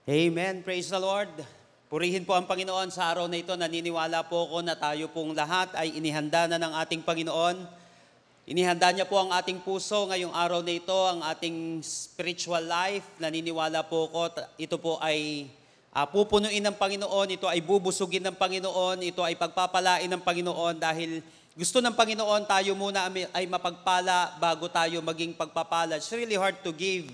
Amen. Praise the Lord. Purihin po ang Panginoon sa araw na ito. Naniniwala po ako na tayo pong lahat ay inihanda na ng ating Panginoon. Inihanda niya po ang ating puso ngayong araw na ito, ang ating spiritual life. Naniniwala po ako, ito po ay pupunuin ng Panginoon, ito ay bubusugin ng Panginoon, ito ay pagpapalain ng Panginoon dahil gusto ng Panginoon tayo muna ay mapagpala bago tayo maging pagpapala. It's really hard to give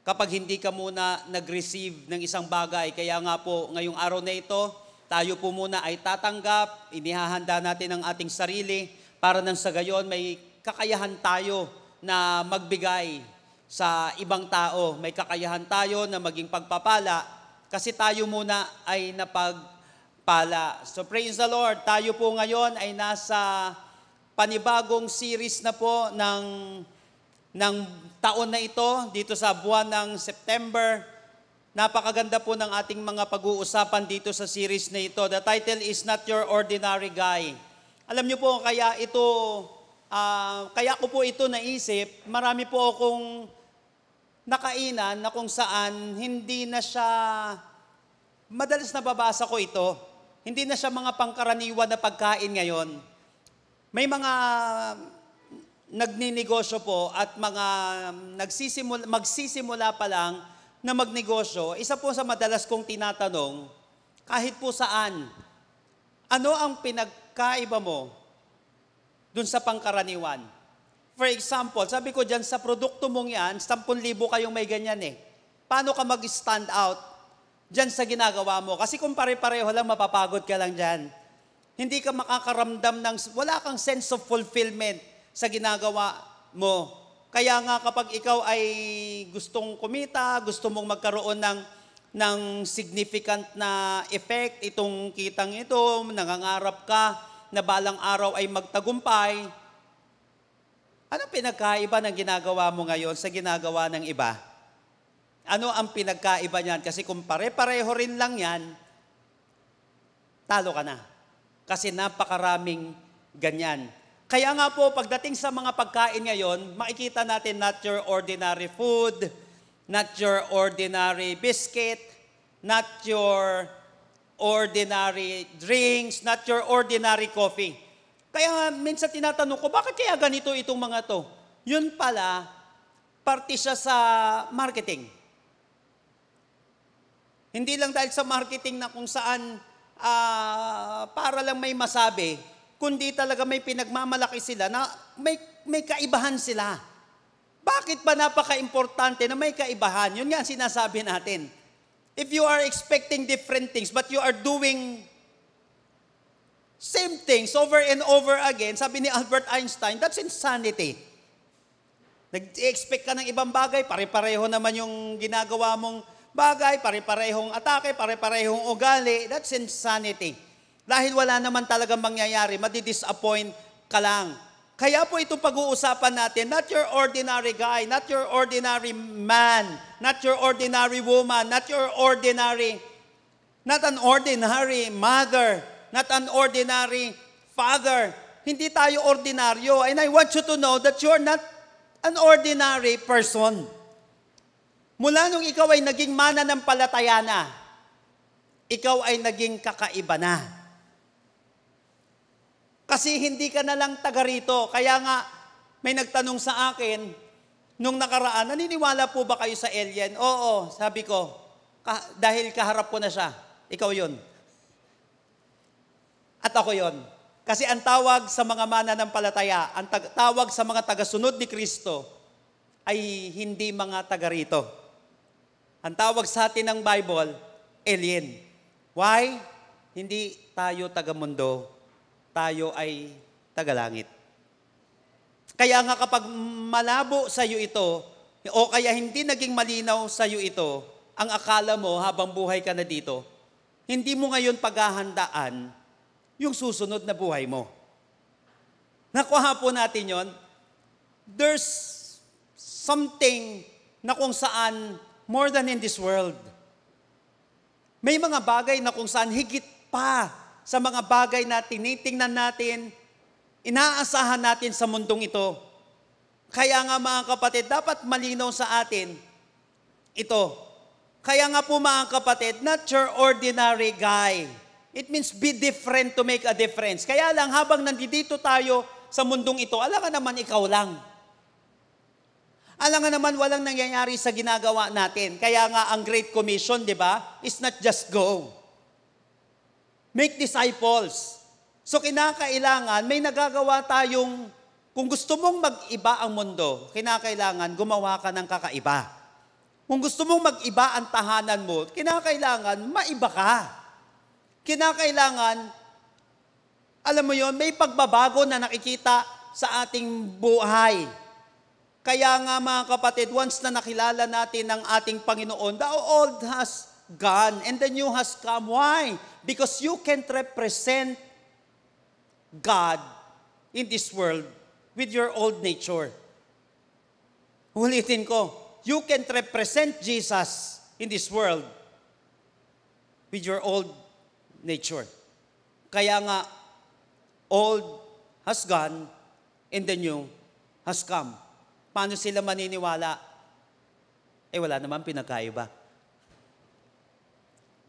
kapag hindi ka muna nag-receive ng isang bagay. Kaya nga po, ngayong araw na ito, tayo po muna ay tatanggap, inihahanda natin ang ating sarili, para nang sa gayon may kakayahan tayo na magbigay sa ibang tao. May kakayahan tayo na maging pagpapala, kasi tayo muna ay napagpala. So praise the Lord, tayo po ngayon ay nasa panibagong series na po ng taon na ito, dito sa buwan ng September. Napakaganda po ng ating mga pag-uusapan dito sa series na ito. The title is Not Your Ordinary Guy. Alam niyo po, kaya ko po ito naisip, marami po akong nakainan na kung saan hindi na siya, madalas nababasa ko ito, hindi na siya mga pangkaraniwan na pagkain ngayon. May mga nagninegosyo po at mga magsisimula pa lang na magnegosyo. Isa po sa madalas kong tinatanong, kahit po saan, ano ang pinagkaiba mo dun sa pangkaraniwan? For example, sabi ko dyan, sa produkto mong yan, 10,000 kayong may ganyan eh. Paano ka mag-stand out dyan sa ginagawa mo? Kasi kung pare-pareho lang, mapapagod ka lang dyan. Hindi ka makakaramdam wala kang sense of fulfillment sa ginagawa mo. Kaya nga kapag ikaw ay gustong kumita, gusto mong magkaroon ng significant na effect, itong kitang ito, nangangarap ka na balang araw ay magtagumpay, ano pinagkaiba ng ginagawa mo ngayon sa ginagawa ng iba? Ano ang pinagkaiba niyan? Kasi kung pare-pareho rin lang yan, talo ka na. Kasi napakaraming ganyan. Kaya nga po, pagdating sa mga pagkain ngayon, makikita natin not your ordinary food, not your ordinary biscuit, not your ordinary drinks, not your ordinary coffee. Kaya nga, minsan tinatanong ko, bakit kaya ganito itong mga to? Yun pala, parte siya sa marketing. Hindi lang dahil sa marketing na kung saan para lang may masabi, kundi talaga may pinagmamalaki sila na may kaibahan sila. Bakit ba napaka-importante na may kaibahan? Yun nga sinasabi natin. If you are expecting different things but you are doing same things over and over again, sabi ni Albert Einstein, that's insanity. Nag-expect ka ng ibang bagay, pare-pareho naman yung ginagawa mong bagay, pare-parehong atake, pare-parehong ugali, that's insanity. Dahil wala naman talagang mangyayari, madi-disappoint ka lang. Kaya po itong pag-uusapan natin, not your ordinary guy, not your ordinary man, not your ordinary woman, not an ordinary mother, not an ordinary father. Hindi tayo ordinaryo. And I want you to know that you're not an ordinary person. Mula nung ikaw ay naging mananampalataya na, ikaw ay naging kakaiba na. Kasi hindi ka na lang taga rito. Kaya nga, may nagtanong sa akin, nung nakaraan, naniniwala po ba kayo sa alien? Oo, sabi ko, dahil kaharap ko na siya. Ikaw yun. At ako yun. Kasi ang tawag sa mga mananampalataya, ang tawag sa mga tagasunod ni Kristo, ay hindi mga taga rito. Ang tawag sa atin ng Bible, alien. Why? Hindi tayo taga-mundo. Tayo ay tagalangit. Kaya nga kapag malabo sa iyo ito, o kaya hindi naging malinaw sa iyo ito, ang akala mo habang buhay ka na dito, hindi mo ngayon paghahandaan yung susunod na buhay mo. Nakuha po natin yon. There's something na kung saan more than in this world. May mga bagay na kung saan higit pa sa mga bagay na tinitingnan natin, inaasahan natin sa mundong ito. Kaya nga mga kapatid, dapat malinaw sa atin, ito, Kaya nga po mga kapatid, not your ordinary guy. It means be different to make a difference. Kaya lang habang nandito tayo sa mundong ito, alam nga naman ikaw lang. Alam nga naman walang nangyayari sa ginagawa natin. Kaya nga ang Great Commission, di ba, is not just go. Make disciples. So kinakailangan, may nagagawa tayong, kung gusto mong mag-iba ang mundo, kinakailangan gumawa ka ng kakaiba. Kung gusto mong mag-iba ang tahanan mo, kinakailangan maiba ka. Kinakailangan, alam mo yon, may pagbabago na nakikita sa ating buhay. Kaya nga mga kapatid, once na nakilala natin ang ating Panginoon, the old has gone and the new has come. Why? Because you can't represent God in this world with your old nature. Ulitin ko. You can't represent Jesus in this world with your old nature. Kaya nga, old has gone and the new has come. Paano sila maniniwala? Wala naman pinagkaiba.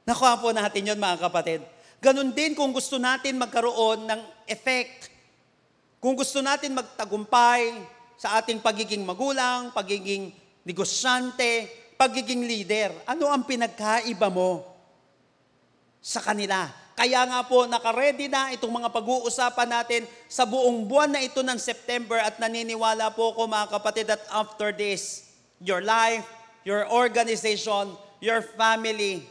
Nakuha po natin yun mga kapatid. Ganon din kung gusto natin magkaroon ng effect. Kung gusto natin magtagumpay sa ating pagiging magulang, pagiging negosyante, pagiging leader. Ano ang pinagkaiba mo sa kanila? Kaya nga po, nakaredy na itong mga pag-uusapan natin sa buong buwan na ito ng September at naniniwala po ko mga kapatid that after this, your life, your organization, your family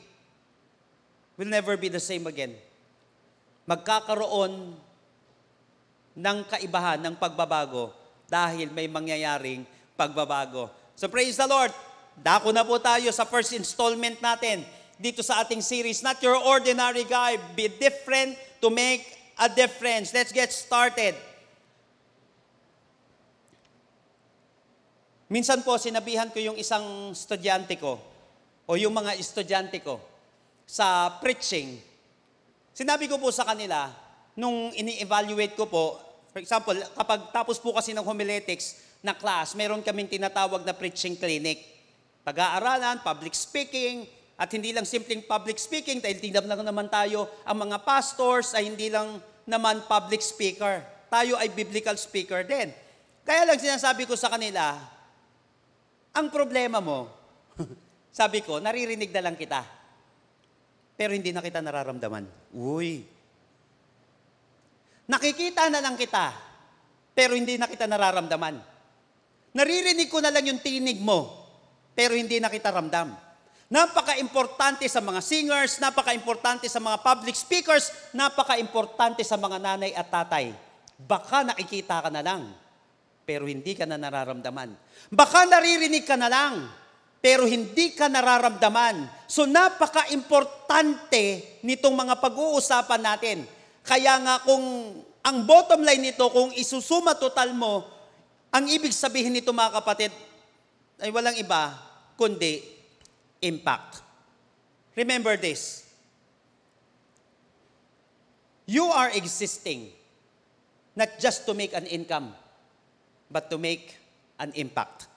will never be the same again. Magkakaroon ng kaibahan, ng pagbabago dahil may mangyayaring pagbabago. So praise the Lord. Dako na po tayo sa first installment natin dito sa ating series, Not Your Ordinary Guy, Be Different to Make a Difference. Let's get started. Minsan po, sinabihan ko yung isang estudyante ko o yung mga estudyante ko sa preaching. Sinabi ko po sa kanila, nung ini-evaluate ko po, for example, kapag tapos po kasi ng homiletics na class, meron kaming tinatawag na preaching clinic. Pag-aaralan, public speaking, at hindi lang simpleng public speaking, dahil tingnan lang naman tayo, ang mga pastors ay hindi lang naman public speaker. Tayo ay biblical speaker din. Kaya lang sinasabi ko sa kanila, ang problema mo, sabi ko, naririnig na lang kita, pero hindi na kita nararamdaman. Uy. Nakikita na lang kita, pero hindi na kita nararamdaman. Naririnig ko na lang yung tinig mo, pero hindi na kita ramdam. Napaka-importante sa mga singers, napaka-importante sa mga public speakers, napaka-importante sa mga nanay at tatay. Baka nakikita ka na lang, pero hindi ka na nararamdaman. Baka naririnig ka na lang, pero hindi ka nararamdaman. So napaka-importante nitong mga pag-uusapan natin. Kaya nga kung ang bottom line nito, kung isusuma total mo, ang ibig sabihin nito mga kapatid ay walang iba kundi impact. Remember this. You are existing not just to make an income, but to make an impact.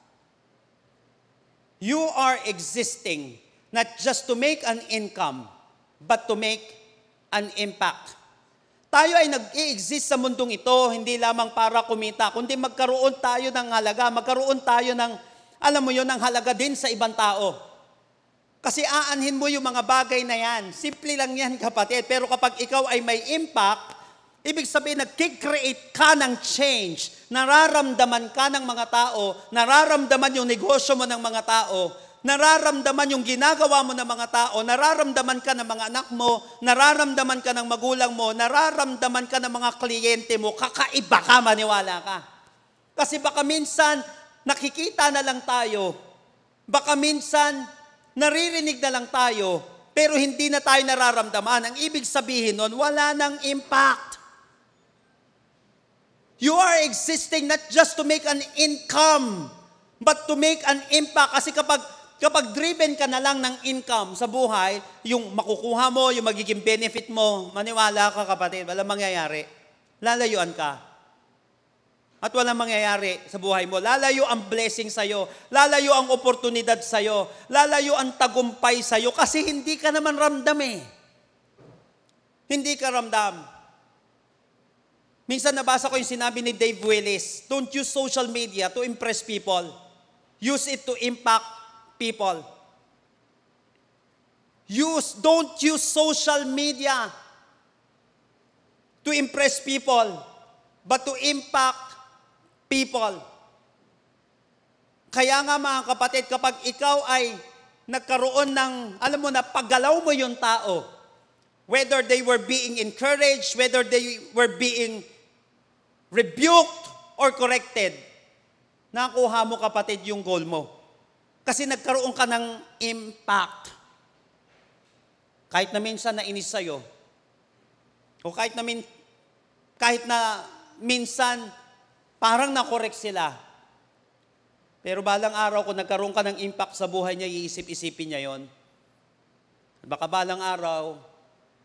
You are existing not just to make an income, but to make an impact. Tayo ay nag-i-exist sa mundong ito, hindi lamang para kumita, kundi magkaroon tayo ng halaga, magkaroon tayo ng, alam mo yun, ng halaga din sa ibang tao. Kasi aanhin mo yung mga bagay na yan. Simple lang yan, kapatid. Pero kapag ikaw ay may impact, ibig sabihin, nag-create ka ng change. Nararamdaman ka ng mga tao, nararamdaman yung negosyo mo ng mga tao, nararamdaman yung ginagawa mo ng mga tao, nararamdaman ka ng mga anak mo, nararamdaman ka ng magulang mo, nararamdaman ka ng mga kliyente mo, kakaiba ka, maniwala ka. Kasi baka minsan, nakikita na lang tayo, baka minsan, naririnig na lang tayo, pero hindi na tayo nararamdaman. Ang ibig sabihin nun, wala nang impact. You are existing not just to make an income, but to make an impact. Kasi kapag driven ka na lang ng income sa buhay, yung makukuha mo, yung magiging benefit mo, maniwala ka kapatid, walang mangyayari. Lalayuan ka. at walang mangyayari sa buhay mo. Lalayo ang blessing sa'yo. Lalayo ang oportunidad sa'yo. Lalayo ang tagumpay sa'yo kasi hindi ka naman ramdam eh. Hindi ka ramdam. Minsan nabasa ko yung sinabi ni Dave Willis, don't use social media to impress people. Use it to impact people. Don't use social media to impress people, but to impact people. Kaya nga mga kapatid, kapag ikaw ay nagkaroon ng, alam mo na, paggalaw mo yung tao, whether they were being encouraged, whether they were being rebuked or corrected, nakuha mo kapatid yung goal mo. Kasi nagkaroon ka ng impact. Kahit na minsan nainis sa'yo, o kahit na minsan parang na-correct sila. Pero balang araw, kung nagkaroon ka ng impact sa buhay niya, iisip-isipin niya yon. Baka balang araw,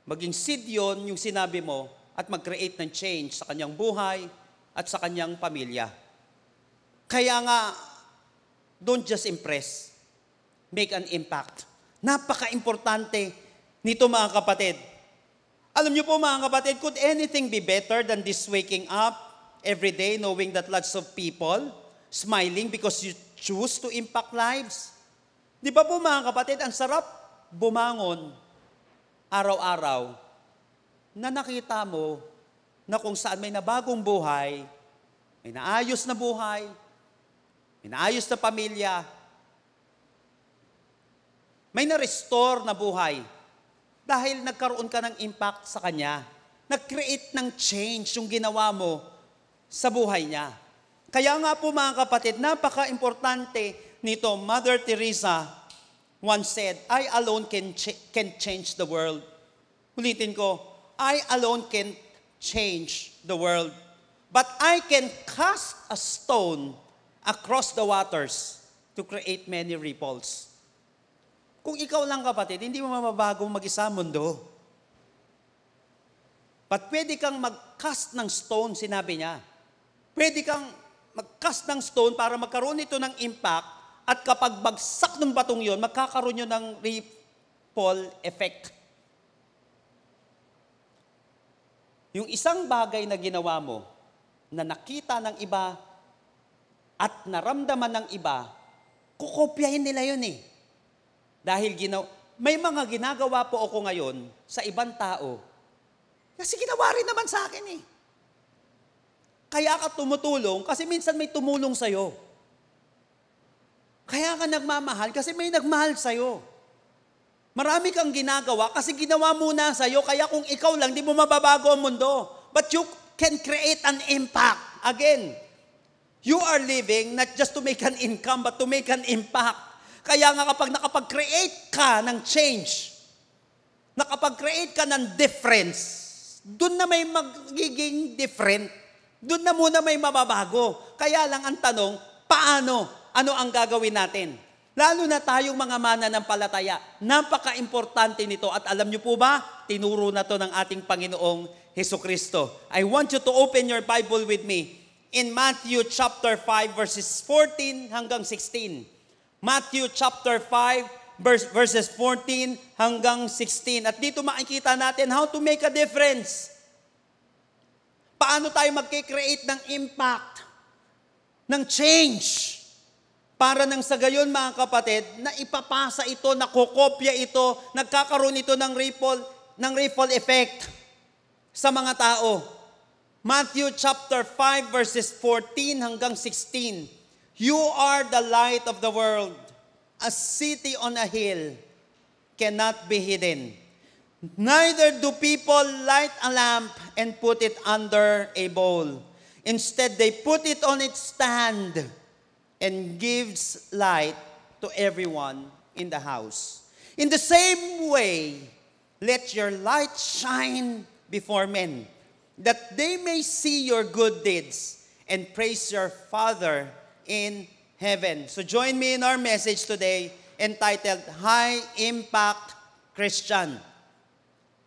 maging seed yun yung sinabi mo at mag-create ng change sa kanyang buhay at sa kanyang pamilya. Kaya nga, don't just impress. Make an impact. Napaka-importante nito mga kapatid. Alam niyo po mga kapatid, could anything be better than this waking up every day knowing that lots of people smiling because you choose to impact lives? Di ba po mga kapatid, ang sarap bumangon araw-araw na nakita mo na kung saan may nabagong buhay, may naayos na buhay, may naayos na pamilya, may na-restore na buhay dahil nagkaroon ka ng impact sa kanya. Nag-create ng change yung ginawa mo sa buhay niya. Kaya nga po mga kapatid, napaka-importante nito. Mother Teresa once said, I alone can change the world. Ulitin ko, I alone can change the world. But I can cast a stone across the waters to create many ripples. Kung ikaw lang kapatid, hindi mo mababagong mag-isa mundo. But pwede kang mag-cast ng stone, sinabi niya. Pwede kang mag-cast ng stone para magkaroon ito ng impact at kapag bagsak ng batong yon, magkakaroon yun ng ripple effect. Yung isang bagay na ginawa mo, na nakita ng iba at naramdaman ng iba, kukopyahin nila yun eh. Dahil may mga ginagawa po ako ngayon sa ibang tao, kasi ginawa rin naman sa akin eh. Kaya ka tumutulong kasi minsan may tumulong sa'yo. Kaya ka nagmamahal kasi may nagmahal sa'yo. Marami kang ginagawa kasi ginawa muna sa'yo, kaya kung ikaw lang, di mo mababago ang mundo. But you can create an impact. Again, you are living not just to make an income, but to make an impact. Kaya nga kapag nakapag-create ka ng change, nakapag-create ka ng difference, doon na may magiging different. Doon na muna may mababago. Kaya lang ang tanong, paano? Ano ang gagawin natin? Lalo na tayong mga mananampalataya. Napaka-importante nito. At alam niyo po ba, tinuro na to ng ating Panginoong Hesukristo. I want you to open your Bible with me in Matthew chapter 5 verses 14 hanggang 16. Matthew chapter 5 verses 14 hanggang 16. At dito makikita natin how to make a difference. Paano tayo mag-create ng impact, ng change, para nang sa gayon mga kapatid, na ipapasa ito, nakokopya ito, nagkakaroon ito ng ripple effect sa mga tao. Matthew chapter 5 verses 14 hanggang 16. You are the light of the world. A city on a hill cannot be hidden. Neither do people light a lamp and put it under a bowl. Instead, they put it on its stand and gives light to everyone in the house. In the same way, let your light shine before men, that they may see your good deeds and praise your Father in heaven. So join me in our message today entitled High Impact Christian.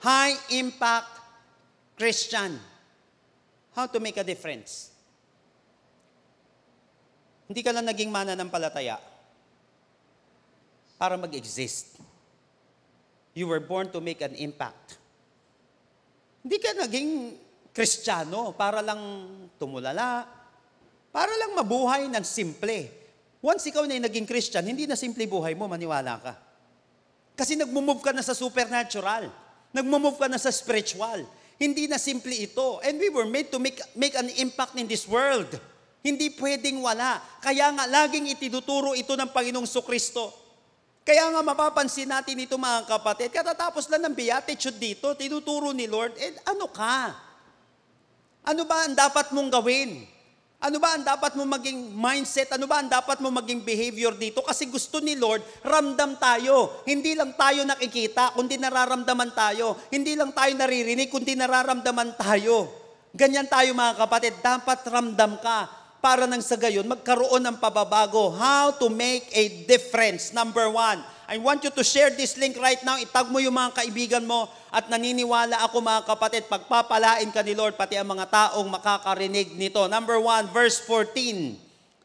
High Impact Christian. How to make a difference. Hindi ka lang naging mananampalataya para mag-exist. You were born to make an impact. Hindi ka naging Kristiyano para lang tumulala, para lang mabuhay ng simple. Once ikaw na naging Christian, hindi na simple buhay mo, maniwala ka. Kasi nagmumove ka na sa supernatural. Nagmumove ka na sa spiritual. Hindi na simple ito. And we were made to make an impact in this world. Hindi pwedeng wala. Kaya nga, laging itinuturo ito ng Panginoong Kristo. Kaya nga mapapansin natin ito mga kapatid, katatapos lang ng beatitude dito, tinuturo ni Lord, ano ka? Ano ba ang dapat mong gawin? Ano ba ang dapat mong maging mindset? Ano ba ang dapat mong maging behavior dito? Kasi gusto ni Lord, ramdam tayo. Hindi lang tayo nakikita, kundi nararamdaman tayo. Hindi lang tayo naririnig, kundi nararamdaman tayo. Ganyan tayo mga kapatid, dapat ramdam ka para nang sa gayon magkaroon ng pababago. How to make a difference. Number 1, I want you to share this link right now. Itag mo yung mga kaibigan mo at naniniwala ako mga kapatid, pagpapalain ka ni Lord pati ang mga taong makakarinig nito. Number 1, verse 14.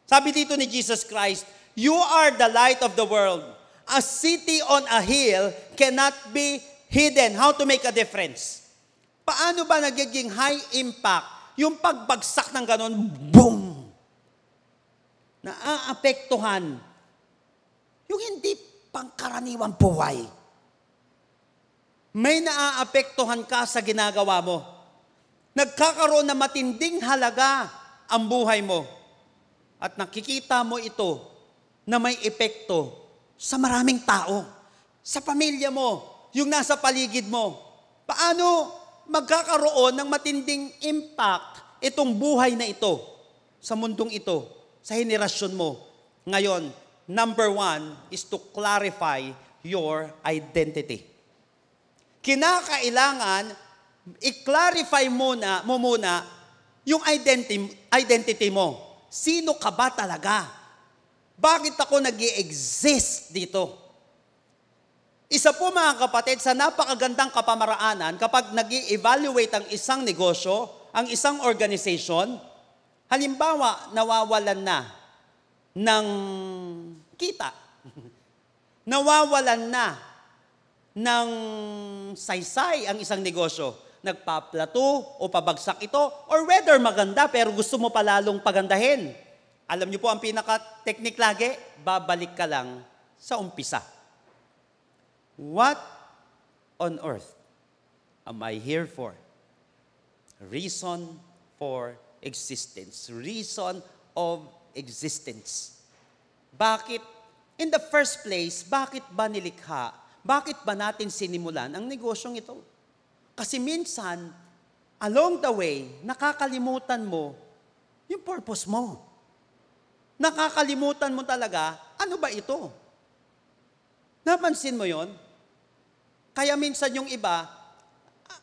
Sabi dito ni Jesus Christ, you are the light of the world. A city on a hill cannot be hidden. How to make a difference? Paano ba nagiging high impact yung pagbagsak ng ganon, boom! Naaapektuhan yung hindi pangkaraniwang buhay. May naaapektuhan ka sa ginagawa mo. Nagkakaroon na matinding halaga ang buhay mo. At nakikita mo ito na may epekto sa maraming tao. Sa pamilya mo, yung nasa paligid mo. Paano magkakaroon ng matinding impact itong buhay na ito sa mundong ito, sa henerasyon mo? Ngayon, number 1 is to clarify your identity. Kinakailangan i-clarify mo muna yung identity mo. Sino ka ba talaga? Bakit ako nag-i-exist dito? Isa po mga kapatid, sa napakagandang kapamaraanan, kapag nag-i-evaluate ang isang negosyo, ang isang organization, halimbawa, nawawalan na ng kita. Nawawalan na ng saysay ang isang negosyo. Nagpaplato o pabagsak ito, or whether maganda pero gusto mo palalong pagandahin. Alam niyo po ang pinaka-technique lagi, babalik ka lang sa umpisa. What on earth am I here for? Reason for existence. Reason of existence. Bakit? In the first place, bakit ba nilikha? Bakit ba natin sinimulan ang negosyong ito? Kasi minsan, along the way, nakakalimutan mo yung purpose mo. Nakakalimutan mo talaga, ano ba ito? Napansin mo yon? Kaya minsan yung iba,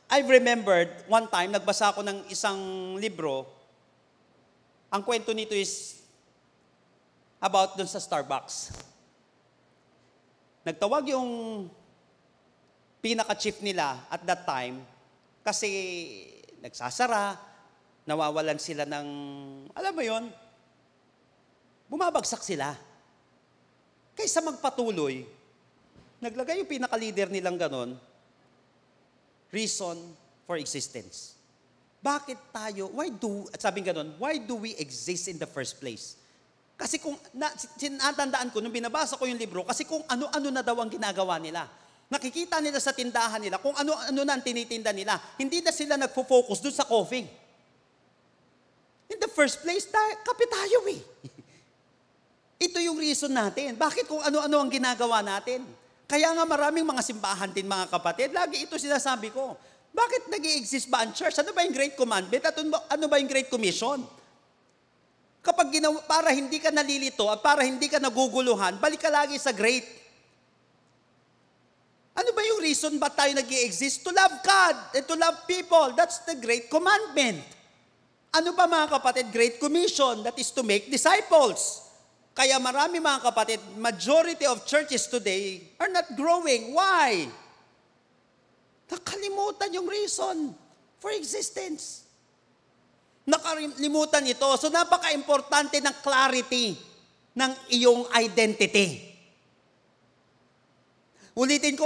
I've remembered one time, nagbasa ako ng isang libro. Ang kwento nito is about dun sa Starbucks. Nagtawag yung pinaka-chief nila at that time kasi nagsasara, nawawalan sila ng, alam mo yon, bumabagsak sila. Kaysa magpatuloy, naglagay yung pinaka-leader nilang ganon, reason for existence. Bakit tayo, at sabing ganon, why do we exist in the first place? Kasi kung, sinatandaan ko, nung binabasa ko yung libro, kasi kung ano-ano na daw ang ginagawa nila. Nakikita nila sa tindahan nila, kung ano-ano na ang tinitinda nila, hindi na sila nagfo-focus dun sa coffee. In the first place, kape tayo eh. Ito yung reason natin. Bakit kung ano-ano ang ginagawa natin? Kaya nga maraming mga simbahan din mga kapatid, lagi ito sinasabi ko. Bakit nag-i-exist ba ang church? Ano ba yung Great Commandment? At ano ba yung Great Commission? Kapag para hindi ka nalilito at para hindi ka naguguluhan, balik ka lagi sa great. Ano ba yung reason ba tayo nag-i-exist? To love God and to love people. That's the Great Commandment. Ano ba mga kapatid? Great Commission, that is to make disciples. Kaya marami mga kapatid, majority of churches today are not growing. Why? Nakalimutan yung reason for existence. Nakalimutan ito. So napaka-importante ng clarity. ng iyong identity. Ulitin ko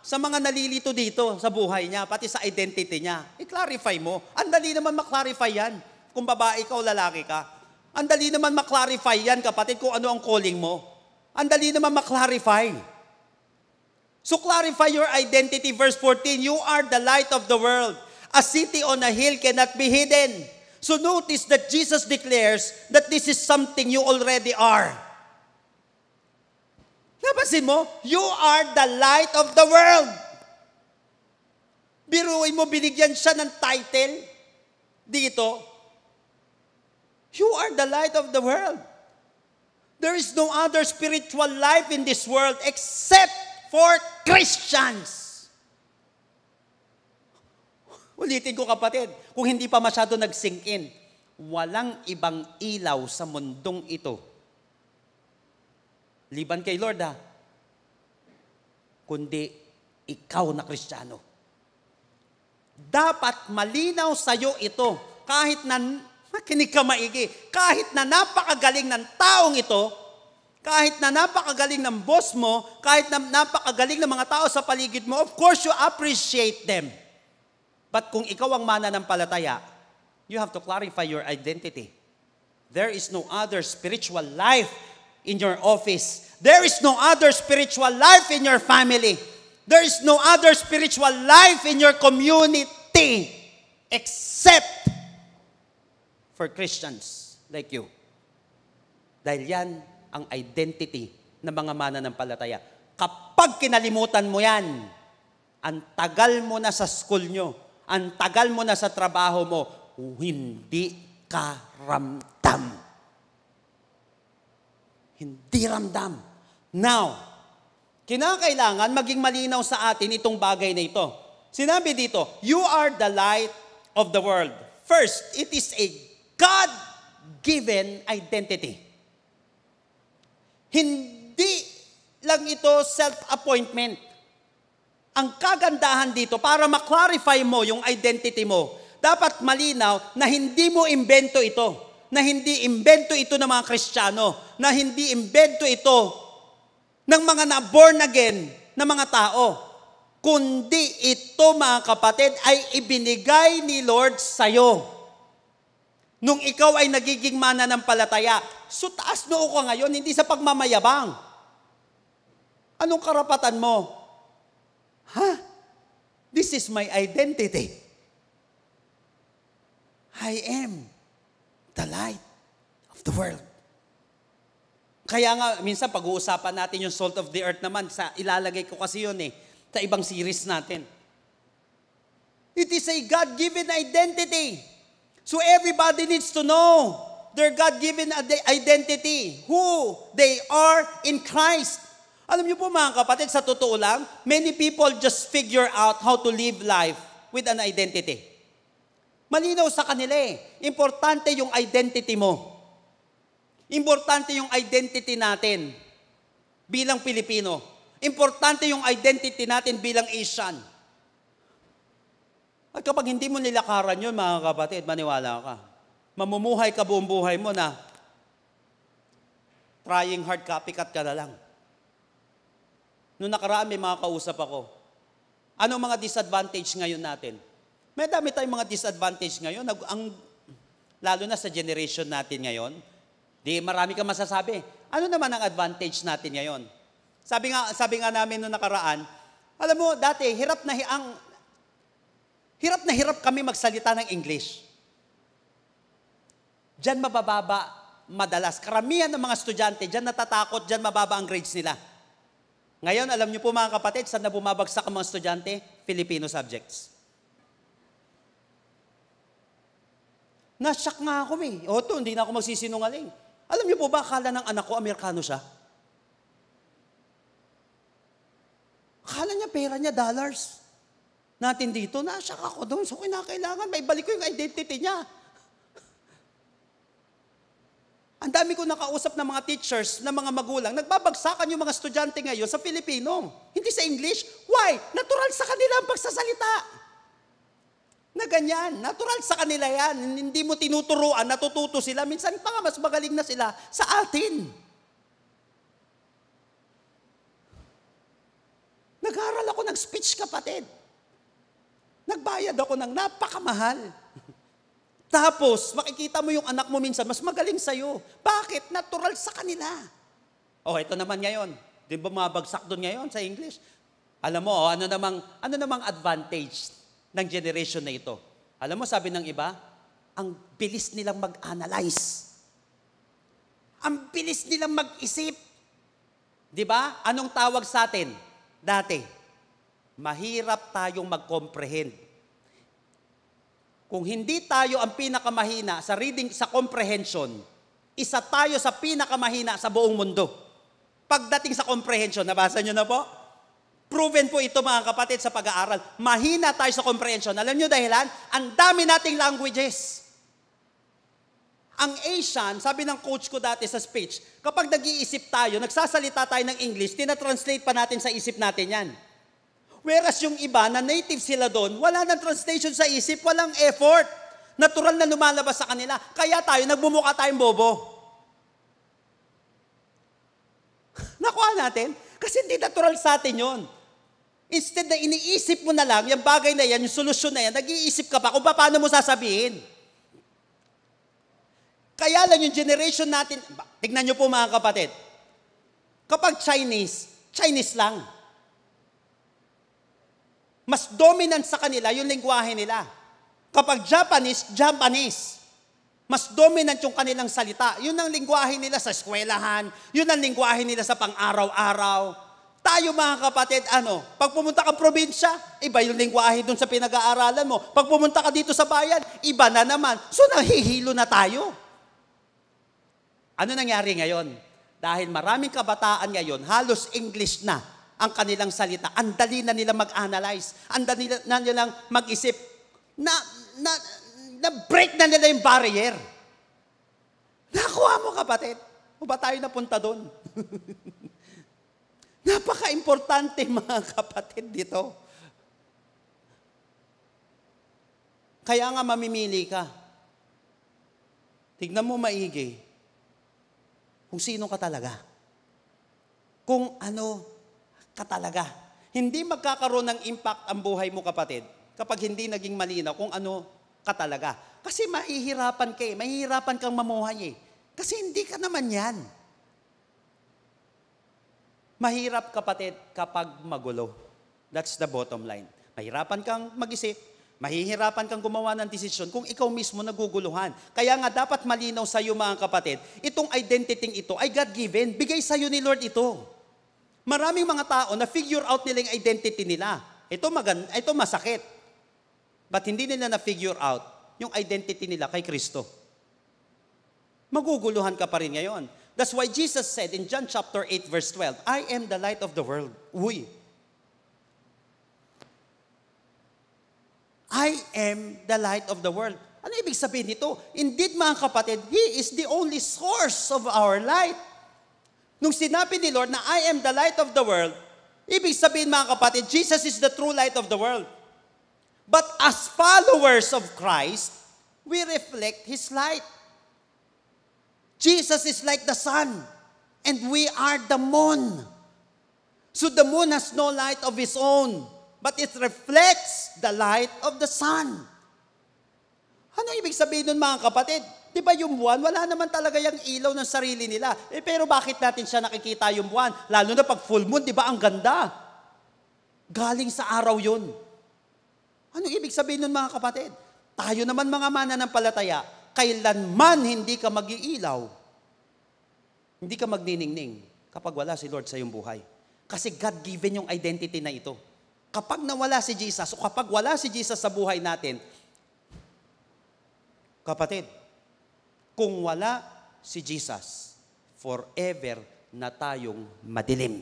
sa mga nalilito dito sa buhay niya, pati sa identity niya, i-clarify mo. Ang dali naman maklarify yan kung babae ka o lalaki ka. Ang dali naman maklarify yan, kapatid, kung ano ang calling mo. Ang dali naman maklarify. So clarify your identity. Verse 14, you are the light of the world. A city on a hill cannot be hidden. So notice that Jesus declares that this is something you already are. Napansin mo? You are the light of the world. Biruin mo, binigyan siya ng title dito. You are the light of the world. There is no other spiritual life in this world except for Christians. Ulitin ko, kapatid, kung hindi pa masyado nag-sink in, walang ibang ilaw sa mundong ito. Liban kay Lord kundi ikaw na Kristiyano. Dapat malinaw sa'yo ito, kahit na, makinig ka maigi, kahit na napakagaling ng taong ito, kahit na napakagaling ng boss mo, kahit na napakagaling ng mga tao sa paligid mo, of course you appreciate them. But kung ikaw ang mananampalataya, you have to clarify your identity. There is no other spiritual life in your office. There is no other spiritual life in your family. There is no other spiritual life in your community except for Christians like you. Dahil yan ang identity ng mga mananampalataya. Kapag kinalimutan mo yan, ang tagal mo na sa school nyo, ang tagal mo na sa trabaho mo, hindi ka ramdam. Hindi ramdam. Now, kinakailangan maging malinaw sa atin itong bagay na ito. Sinabi dito, you are the light of the world. First, it is a God-given identity. Hindi lang ito self-appointment. Ang kagandahan dito, para ma-clarify mo yung identity mo, dapat malinaw na hindi mo imbento ito. Na hindi imbento ito ng mga Kristiyano. Na hindi imbento ito ng mga na-born again na mga tao. Kundi ito, mga kapatid, ay ibinigay ni Lord sa'yo. Nung ikaw ay nagiging mananampalataya, so taas noo ka ngayon, hindi sa pagmamayabang. Anong karapatan mo? This is my identity. I am the light of the world. Kaya nga, minsan pag-uusapan natin yung salt of the earth naman, ilalagay ko kasi yun sa ibang series natin. It is a God-given identity. So everybody needs to know their God-given identity, who they are in Christ. Alam niyo po, mga kapatid, sa totoo lang, many people just figure out how to live life with an identity. Malinaw sa kanila Importante yung identity mo. Importante yung identity natin bilang Pilipino. Importante yung identity natin bilang Asian. At kapag hindi mo nilakaran yun, mga kapatid, maniwala ka. Mamumuhay ka buong buhay mo na trying hard, copycat ka na lang. Noong nakaraan, may mga kausap ako. Anong mga disadvantage ngayon natin? May dami tayong mga disadvantage ngayon. Lalo na sa generation natin ngayon. Di marami kang masasabi. Ano naman ang advantage natin ngayon? Sabi nga namin noong nakaraan, alam mo, dati, hirap na hirap kami magsalita ng English. Diyan mabababa madalas. Karamihan ng mga estudyante, diyan natatakot, diyan mababa ang grades nila. Ngayon, alam niyo po, mga kapatid, saan na bumabagsak ang mga estudyante? Filipino subjects. Nasyak nga ako hindi na ako magsisinungaling. Alam niyo po ba, akala ng anak ko, Amerikano siya? Akala niya, pera niya, dollars. Natin dito, nasyak ako doon. So, kinakailangan, may balik ko yung identity niya. Ang dami ko nakausap ng mga teachers, ng mga magulang, nagbabagsakan yung mga estudyante ngayon sa Filipino. Hindi sa English. Why? Natural sa kanila ang pagsasalita. Na ganyan. Natural sa kanila yan. Hindi mo tinuturuan, natututo sila. Minsan pa nga mas magaling na sila sa atin. Nag-aral ako ng speech, kapatid. Nagbayad ako ng napakamahal. Tapos, makikita mo yung anak mo minsan, mas magaling sa'yo. Bakit? Natural sa kanila. Oh, ito naman ngayon. Di ba mabagsak doon ngayon sa English? Alam mo, ano namang advantage ng generation na ito? Alam mo, sabi ng iba, ang bilis nilang mag-analyze. Ang bilis nilang mag-isip. Di ba? Anong tawag sa atin? Dati, mahirap tayong mag-comprehend. Kung hindi tayo ang pinakamahina sa reading, sa comprehension, isa tayo sa pinakamahina sa buong mundo. Pagdating sa comprehension, nabasa nyo na po? Proven po ito mga kapatid sa pag-aaral. Mahina tayo sa comprehension. Alam nyo dahilan? Ang dami nating languages. Ang Asian, sabi ng coach ko dati sa speech, kapag nag-iisip tayo, nagsasalita tayo ng English, tinatranslate pa natin sa isip natin yan. Whereas yung iba na native sila doon, wala nang translation sa isip, walang effort. Natural na lumalabas sa kanila. Kaya tayo, nagbumuka tayong bobo. Nakuha natin? Kasi hindi natural sa atin yon. Instead na iniisip mo na lang, yung bagay na yan, yung solusyon na yan, nag-iisip ka pa kung paano mo sasabihin. Kaya lang yung generation natin, tignan nyo po mga kapatid, kapag Chinese, Chinese lang. Mas dominant sa kanila yung lengguwahe nila. Kapag Japanese, Japanese. Mas dominant yung kanilang salita. Yun ang lengguwahe nila sa eskwelahan. Yun ang lengguwahe nila sa pang-araw-araw. Tayo mga kapatid, pag pumunta kang probinsya, iba yung lengguwahe dun sa pinag-aaralan mo. Pag pumunta ka dito sa bayan, iba na naman. So nahihilo na tayo. Ano nangyari ngayon? Dahil maraming kabataan ngayon, halos English na ang kanilang salita. Ang dali na nila mag-analyze. Ang dali na nilang mag-isip. Na-break na nila yung barrier. Nakuha mo kapatid. O ba tayo napunta doon? Napaka-importante mga kapatid dito. Kaya nga mamimili ka. Tignan mo maigi kung sino ka talaga. Kung ano ka talaga. Hindi magkakaroon ng impact ang buhay mo kapatid kapag hindi naging malinaw kung ano ka talaga. Kasi mahihirapan ka eh. Mahihirapan kang mamuhay eh. Kasi hindi ka naman yan. Mahirap kapatid kapag magulo. That's the bottom line. Mahirapan kang mag-isip. Mahihirapan kang gumawa ng desisyon kung ikaw mismo naguguluhan. Kaya nga dapat malinaw sa iyo mga kapatid, itong identity ito ay God-given. Bigay sa iyo ni Lord ito. Maraming mga tao na figure out nila yung identity nila. Ito masakit. But hindi nila na figure out yung identity nila kay Kristo. Maguguluhan ka pa rin ngayon. That's why Jesus said in John chapter 8 verse 12, I am the light of the world. Uy. I am the light of the world. Ano ibig sabihin nito? Indeed mga kapatid, He is the only source of our light. Nung sinabi ni Lord na I am the light of the world, ibig sabihin mga kapatid, Jesus is the true light of the world. But as followers of Christ, we reflect His light. Jesus is like the sun, and we are the moon. So the moon has no light of its own, but it reflects the light of the sun. Ano ibig sabihin nun mga kapatid? Di ba yung buwan, wala naman talaga yung ilaw ng sarili nila. Pero bakit natin siya nakikita yung buwan? Lalo na pag full moon, di ba ang ganda? Galing sa araw yun. Anong ibig sabihin nun mga kapatid? Tayo naman mga mananampalataya, kailanman hindi ka mag-iilaw. Hindi ka magniningning kapag wala si Lord sa iyong buhay. Kasi God-given yung identity na ito. Kapag nawala si Jesus, o kapag wala si Jesus sa buhay natin, kapatid, kung wala si Jesus, forever na tayong madilim.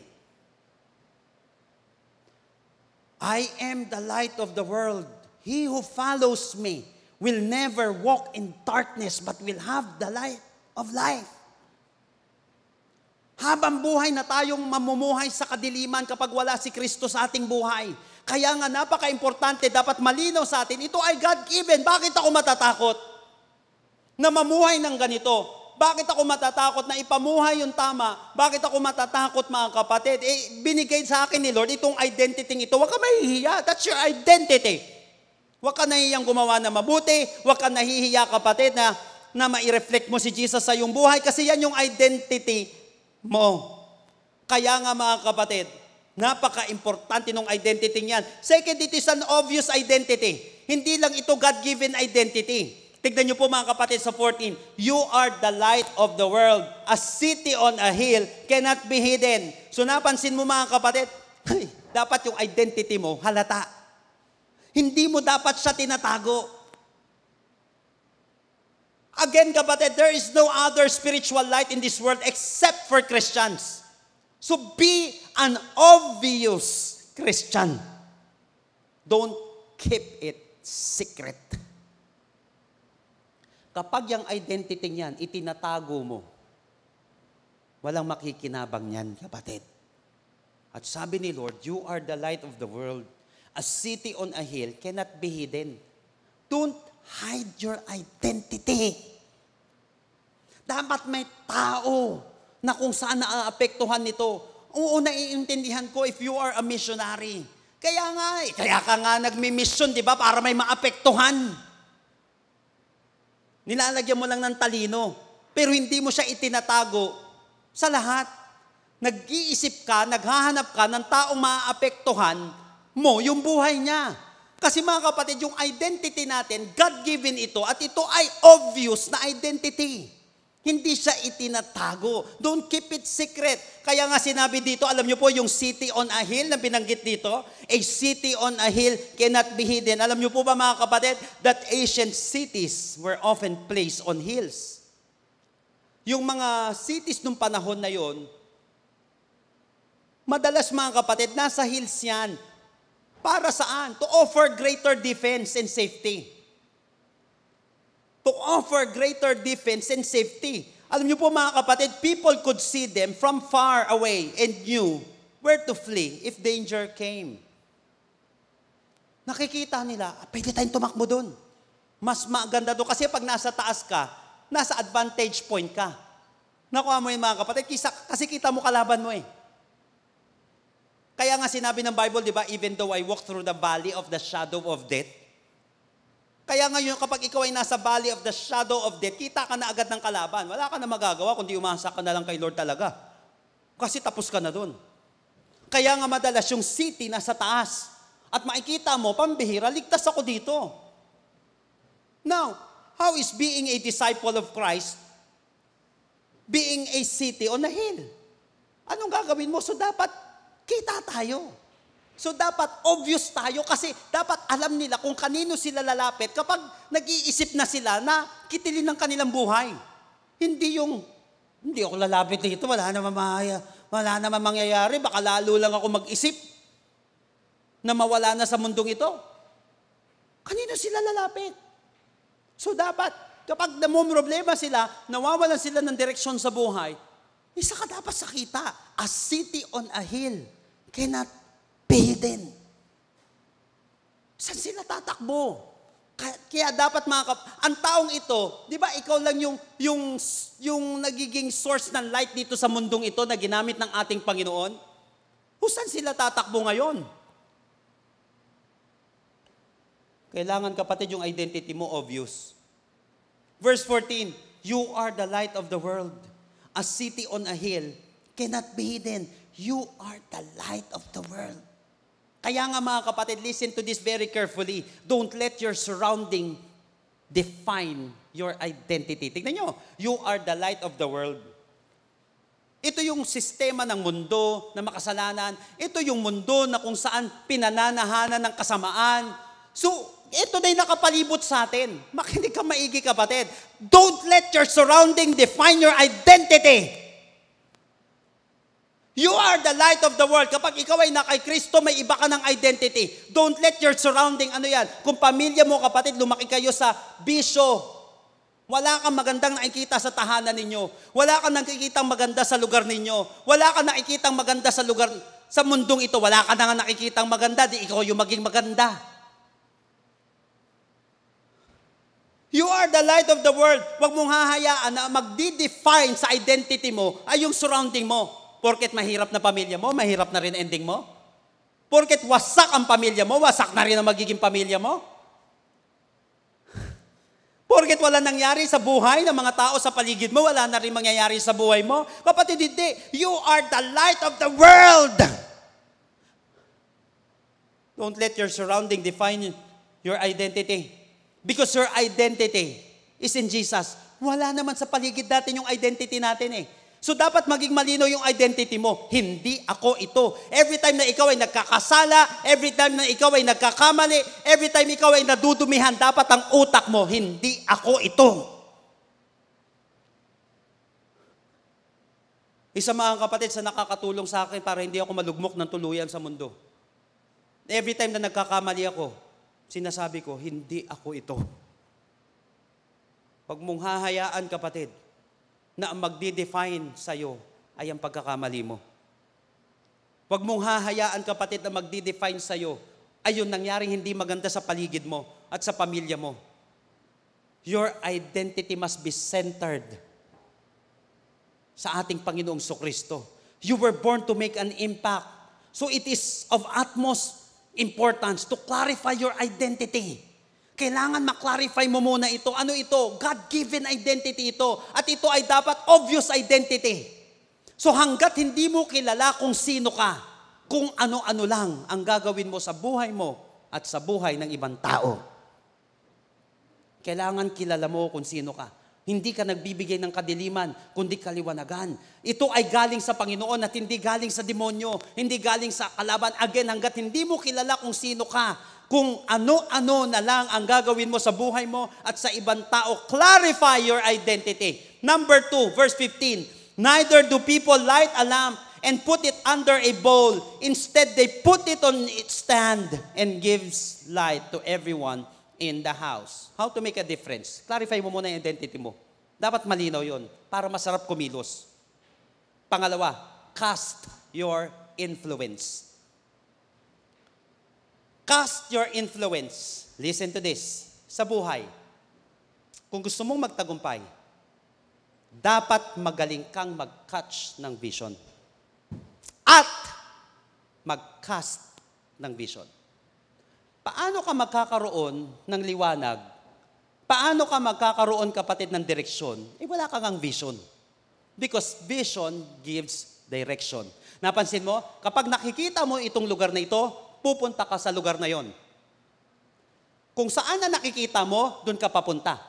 I am the light of the world. He who follows me will never walk in darkness but will have the light of life. Habang buhay na tayong mamumuhay sa kadiliman kapag wala si Kristo sa ating buhay. Kaya nga napaka-importante, dapat malinaw sa atin, ito ay God-given. Bakit ako matatakot na mamuhay ng ganito? Bakit ako matatakot na ipamuhay yung tama? Bakit ako matatakot, mga kapatid? Binigay sa akin ni Lord itong identity ito. Huwag ka mahihiya. That's your identity. Huwag ka nahihiyang gumawa na mabuti. Huwag ka nahihiya, kapatid, na mai-reflect mo si Jesus sa iyong buhay kasi yan yung identity mo. Kaya nga, mga kapatid, napaka-importante ng identity niyan. Second, it is an obvious identity. Hindi lang ito God-given identity. Tignan niyo po, mga kapatid, sa 14. You are the light of the world. A city on a hill cannot be hidden. So napansin mo, mga kapatid, dapat yung identity mo halata. Hindi mo dapat siya tinatago. Again, kapatid, there is no other spiritual light in this world except for Christians. So be an obvious Christian. Don't keep it secret. Kapag yung identity niyan, itinatago mo, walang makikinabang niyan, kapatid. At sabi ni Lord, you are the light of the world. A city on a hill cannot be hidden. Don't hide your identity. Dapat may tao na kung saan naaapektuhan nito. Oo, naiintindihan ko if you are a missionary. Kaya ka nga nagmi-mission, di ba? Para may maapektuhan. Nilalagyan mo lang ng talino, pero hindi mo siya itinatago sa lahat. Nag-iisip ka, naghahanap ka ng taong maaapektuhan mo yung buhay niya. Kasi mga kapatid, yung identity natin, God-given ito, at ito ay obvious na identity. Hindi siya itinatago. Don't keep it secret. Kaya nga sinabi dito, alam niyo po, yung city on a hill na binanggit dito, a city on a hill cannot be hidden. Alam niyo po ba, mga kapatid, that ancient cities were often placed on hills. Yung mga cities nung panahon na yon, madalas, mga kapatid, nasa hills yan. Para saan? To offer greater defense and safety. To offer greater defense and safety. Alam niyo po, mga kapatid, people could see them from far away and knew where to flee if danger came. Nakikita nila, pwede tayong tumakbo doon. Mas maganda doon. Kasi pag nasa taas ka, nasa advantage point ka. Nakuha mo yun, mga kapatid, kasi kita mo kalaban mo eh. Kaya nga sinabi ng Bible, di ba, even though I walk through the valley of the shadow of death, kaya ngayon, kapag ikaw ay nasa valley of the shadow of death, kita ka na agad ng kalaban. Wala ka na magagawa kundi umasa ka na lang kay Lord talaga. Kasi tapos ka na doon. Kaya nga madalas yung city nasa taas. At makikita mo, pambihira, ligtas ako dito. Now, how is being a disciple of Christ being a city on a hill? Anong gagawin mo? So dapat kita tayo. So dapat obvious tayo kasi dapat alam nila kung kanino sila lalapit kapag nag-iisip na sila na kitilin ng kanilang buhay. Hindi ako lalapit dito, wala naman mangyayari, baka lalo lang ako mag-isip na mawala na sa mundong ito. Kanino sila lalapit? So dapat, kapag problema sila, nawawalan sila ng direksyon sa buhay, isa ka dapat sakita, a city on a hill cannot be hidden. Saan sila tatakbo? Kaya dapat ang taong ito, di ba ikaw lang yung nagiging source ng light dito sa mundong ito na ginamit ng ating Panginoon? Saan sila tatakbo ngayon? Kailangan, kapatid, yung identity mo obvious. Verse 14, you are the light of the world. A city on a hill cannot be hidden. You are the light of the world. Kaya nga, mga kapatid, listen to this very carefully. Don't let your surrounding define your identity. Tignan nyo, you are the light of the world. Ito yung sistema ng mundo na makasalanan. Ito yung mundo na kung saan pinananahanan ng kasamaan. So, ito na yung nakapalibot sa atin. Makinig ka maigi, kapatid. Don't let your surrounding define your identity. You are the light of the world. Kapag ikaw ay kay Kristo, may iba ka ng identity. Don't let your surrounding, kung pamilya mo, kapatid, lumaki kayo sa bisyo, wala kang magandang nakikita sa tahanan ninyo. Wala kang nakikitang maganda sa lugar ninyo. Wala kang nakikitang maganda sa lugar, sa mundong ito. Wala ka na nga nakikitang maganda, di ikaw yung maging maganda. You are the light of the world. Huwag mong hahayaan na magdi-define sa identity mo ay yung surrounding mo. Porket mahirap na pamilya mo, mahirap na rin ending mo. Porket wasak ang pamilya mo, wasak na rin ang magiging pamilya mo. Porket wala nangyari sa buhay ng mga tao sa paligid mo, wala na rin mangyayari sa buhay mo. Kapatid, hindi. You are the light of the world. Don't let your surrounding define your identity. Because your identity is in Jesus. Wala naman sa paligid natin yung identity natin eh. So dapat maging malinaw yung identity mo. Hindi ako ito. Every time na ikaw ay nagkakasala, every time na ikaw ay nagkakamali, every time ikaw ay nadudumihan, dapat ang utak mo, hindi ako ito. Isa mga kapatid sa nakakatulong sa akin para hindi ako malugmok ng tuluyan sa mundo. Every time na nagkakamali ako, sinasabi ko, hindi ako ito. Huwag mong hahayaan, kapatid, na ang magdi-define sa'yo ay ang pagkakamali mo. Huwag mong hahayaan, kapatid, na magdi-define sa'yo ay yung nangyaring hindi maganda sa paligid mo at sa pamilya mo. Your identity must be centered sa ating Panginoong Kristo. You were born to make an impact. So it is of utmost importance to clarify your identity. Kailangan maklarify mo muna ito. Ano ito? God-given identity ito. At ito ay dapat obvious identity. So hanggat hindi mo kilala kung sino ka, kung ano-ano lang ang gagawin mo sa buhay mo at sa buhay ng ibang tao. Kailangan kilala mo kung sino ka. Hindi ka nagbibigay ng kadiliman, kundi kaliwanagan. Ito ay galing sa Panginoon at hindi galing sa demonyo, hindi galing sa kalaban. Again, hanggat hindi mo kilala kung sino ka, kung ano-ano na lang ang gagawin mo sa buhay mo at sa ibang tao, clarify your identity. Number 2, verse 15, neither do people light a lamp and put it under a bowl. Instead, they put it on its stand and gives light to everyone in the house. How to make a difference? Clarify mo muna yung identity mo. Dapat malinaw yon para masarap kumilos. Pangalawa, cast your influence. Cast your influence. Listen to this. Sa buhay, kung gusto mong magtagumpay, dapat magaling kang mag-catch ng vision. At mag-cast ng vision. Paano ka magkakaroon ng liwanag? Paano ka magkakaroon, kapatid, ng direksyon? Wala kang ang vision. Because vision gives direction. Napansin mo, kapag nakikita mo itong lugar na ito, pupunta ka sa lugar na yon. Kung saan na nakikita mo, doon ka papunta.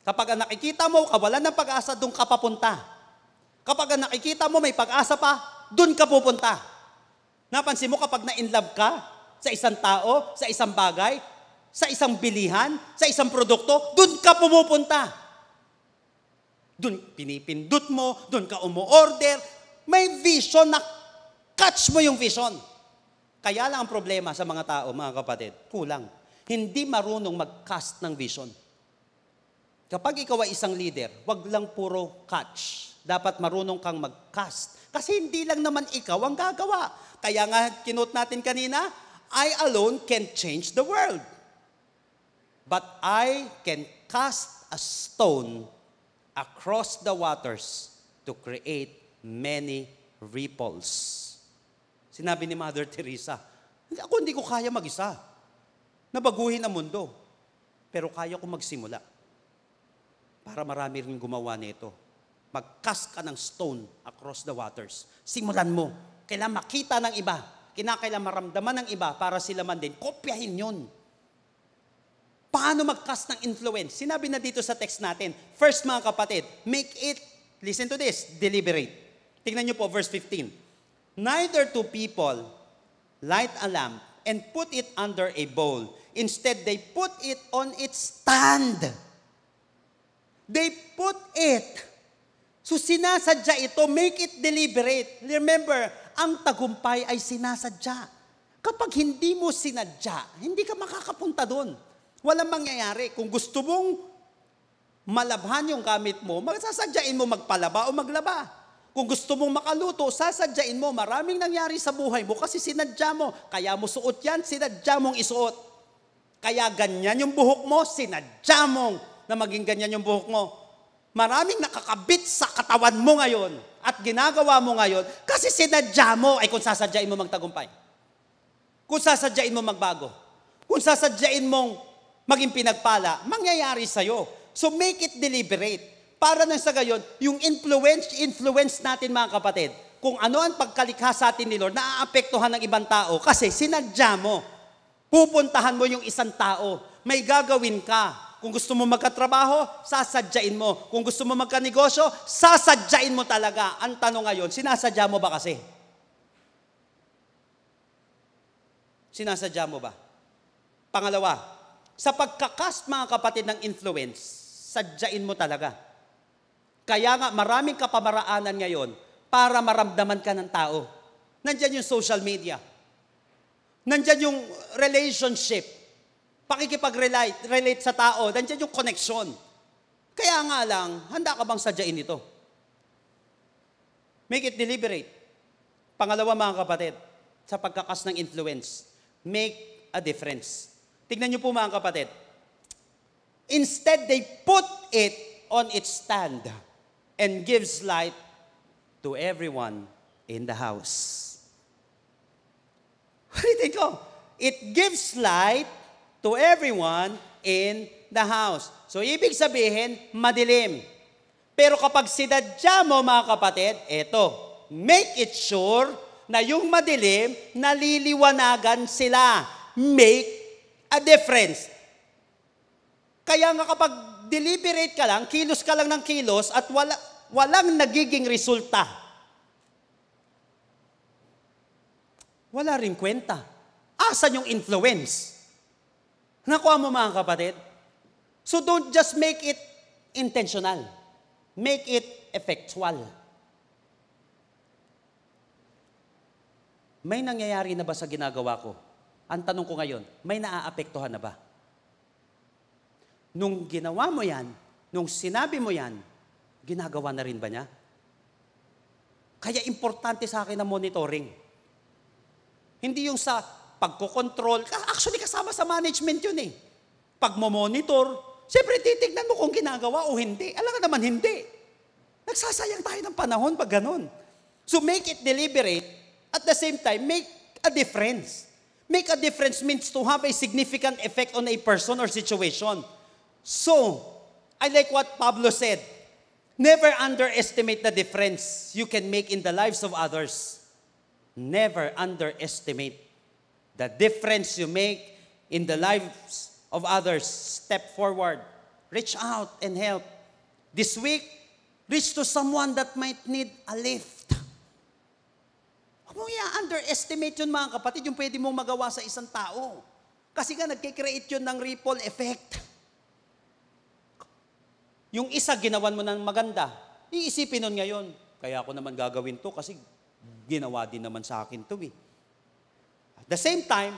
Kapag ang nakikita mo, kawalan ng pag-asa, doon ka papunta. Kapag ang nakikita mo, may pag-asa pa, doon ka pupunta. Napansin mo, kapag na-inlove ka, sa isang tao, sa isang bagay, sa isang bilihan, sa isang produkto, doon ka pumupunta. Doon pinipindot mo, doon ka umu-order. May vision na catch mo yung vision. Kaya lang ang problema sa mga tao, mga kapatid, kulang. Hindi marunong mag-cast ng vision. Kapag ikaw ay isang leader, wag lang puro catch. Dapat marunong kang mag-cast. Kasi hindi lang naman ikaw ang gagawa. Kaya nga, kinote natin kanina, I alone can change the world. But I can cast a stone across the waters to create many ripples. Sinabi ni Mother Teresa, hindi ko kaya mag-isa. Nabaguhin ang mundo. Pero kaya ko magsimula. Para marami rin gumawa nito. Mag-cast ka ng stone across the waters. Simulan mo. Kailangan makita ng iba. Kinakailangan maramdaman ng iba para sila man din. Kopyahin yun. Paano mag-cast ng influence? Sinabi na dito sa text natin. First, mga kapatid, make it, listen to this, deliberate. Tingnan nyo po, verse 15. Neither do people light a lamp and put it under a bowl. Instead, they put it on its stand. They put it. So sinasadya ito, make it deliberate. Remember, ang tagumpay ay sinasadya. Kapag hindi mo sinadya, hindi ka makakapunta doon. Walang mangyayari. Kung gusto mong malabhan yung gamit mo, sasadyain mo magpalaba o maglaba. Kung gusto mong makaluto, sasadyain mo. Maraming nangyari sa buhay mo kasi sinadya mo. Kaya mo suot yan, sinadya mong isuot. Kaya ganyan yung buhok mo, sinadya mong na maging ganyan yung buhok mo. Maraming nakakabit sa katawan mo ngayon at ginagawa mo ngayon kasi sinadya mo ay kung sasadyain mo magtagumpay. Kung sasadyain mo magbago. Kung sasadyain mong maging pinagpala, mangyayari sa'yo. So make it deliberate. Para nang sa gayon, yung influence natin mga kapatid, kung ano ang pagkalikha sa atin ni Lord, naaapektuhan ng ibang tao kasi sinadya mo. Pupuntahan mo yung isang tao. May gagawin ka. Kung gusto mo magkatrabaho, sasadyain mo. Kung gusto mo magkanegosyo, sasadyain mo talaga. Ang tanong ngayon, sinasadya mo ba kasi? Sinasadya mo ba? Pangalawa, sa pagkakast mga kapatid ng influence, sadyain mo talaga. Kaya nga maraming kapamaraanan ngayon para maramdaman ka ng tao. Nandyan yung social media. Nandyan yung relationship. Pakikipag-relate sa tao, nandiyan yung connection. Kaya nga lang, handa ka bang sadyain ito? Make it deliberate. Pangalawa mga kapatid, sa pagkakas ng influence, make a difference. Tignan niyo po mga kapatid. Instead, they put it on its stand and gives light to everyone in the house. Ulitin ko. It gives light to everyone in the house. So, ibig sabihin, madilim. Pero kapag sinadya mo, mga kapatid, eto, make it sure na yung madilim, naliliwanagan sila. Make a difference. Kaya nga kapag deliberate ka lang, kilos ka lang ng kilos, at walang nagiging resulta. Wala rin kwenta. Asan yung influence? Nakuha mo mga kapatid? So don't just make it intentional. Make it effectual. May nangyayari na ba sa ginagawa ko? Ang tanong ko ngayon, may naaapektuhan na ba? Nung ginawa mo yan, nung sinabi mo yan, ginagawa na rin ba niya? Kaya importante sa akin ang monitoring. Hindi yung sa pagkokontrol. Actually, kasama sa management yun eh. Pag mo-monitor, siyempre titignan mo kung ginagawa o hindi. Alam ka naman, hindi. Nagsasayang tayo ng panahon pag ganun. So make it deliberate, at the same time, make a difference. Make a difference means to have a significant effect on a person or situation. So, I like what Pablo said. Never underestimate the difference you can make in the lives of others. Never underestimate the difference you make in the lives of others. Step forward. Reach out and help. This week, reach to someone that might need a lift. Huwag mo underestimate yun mga kapatid, yung pwede mong magawa sa isang tao. Kasi nga, nagkikreate yun ng ripple effect. Yung isa, ginawan mo ng maganda. Iisipin nun ngayon, kaya ako naman gagawin to kasi ginawa din naman sa akin to eh. At the same time,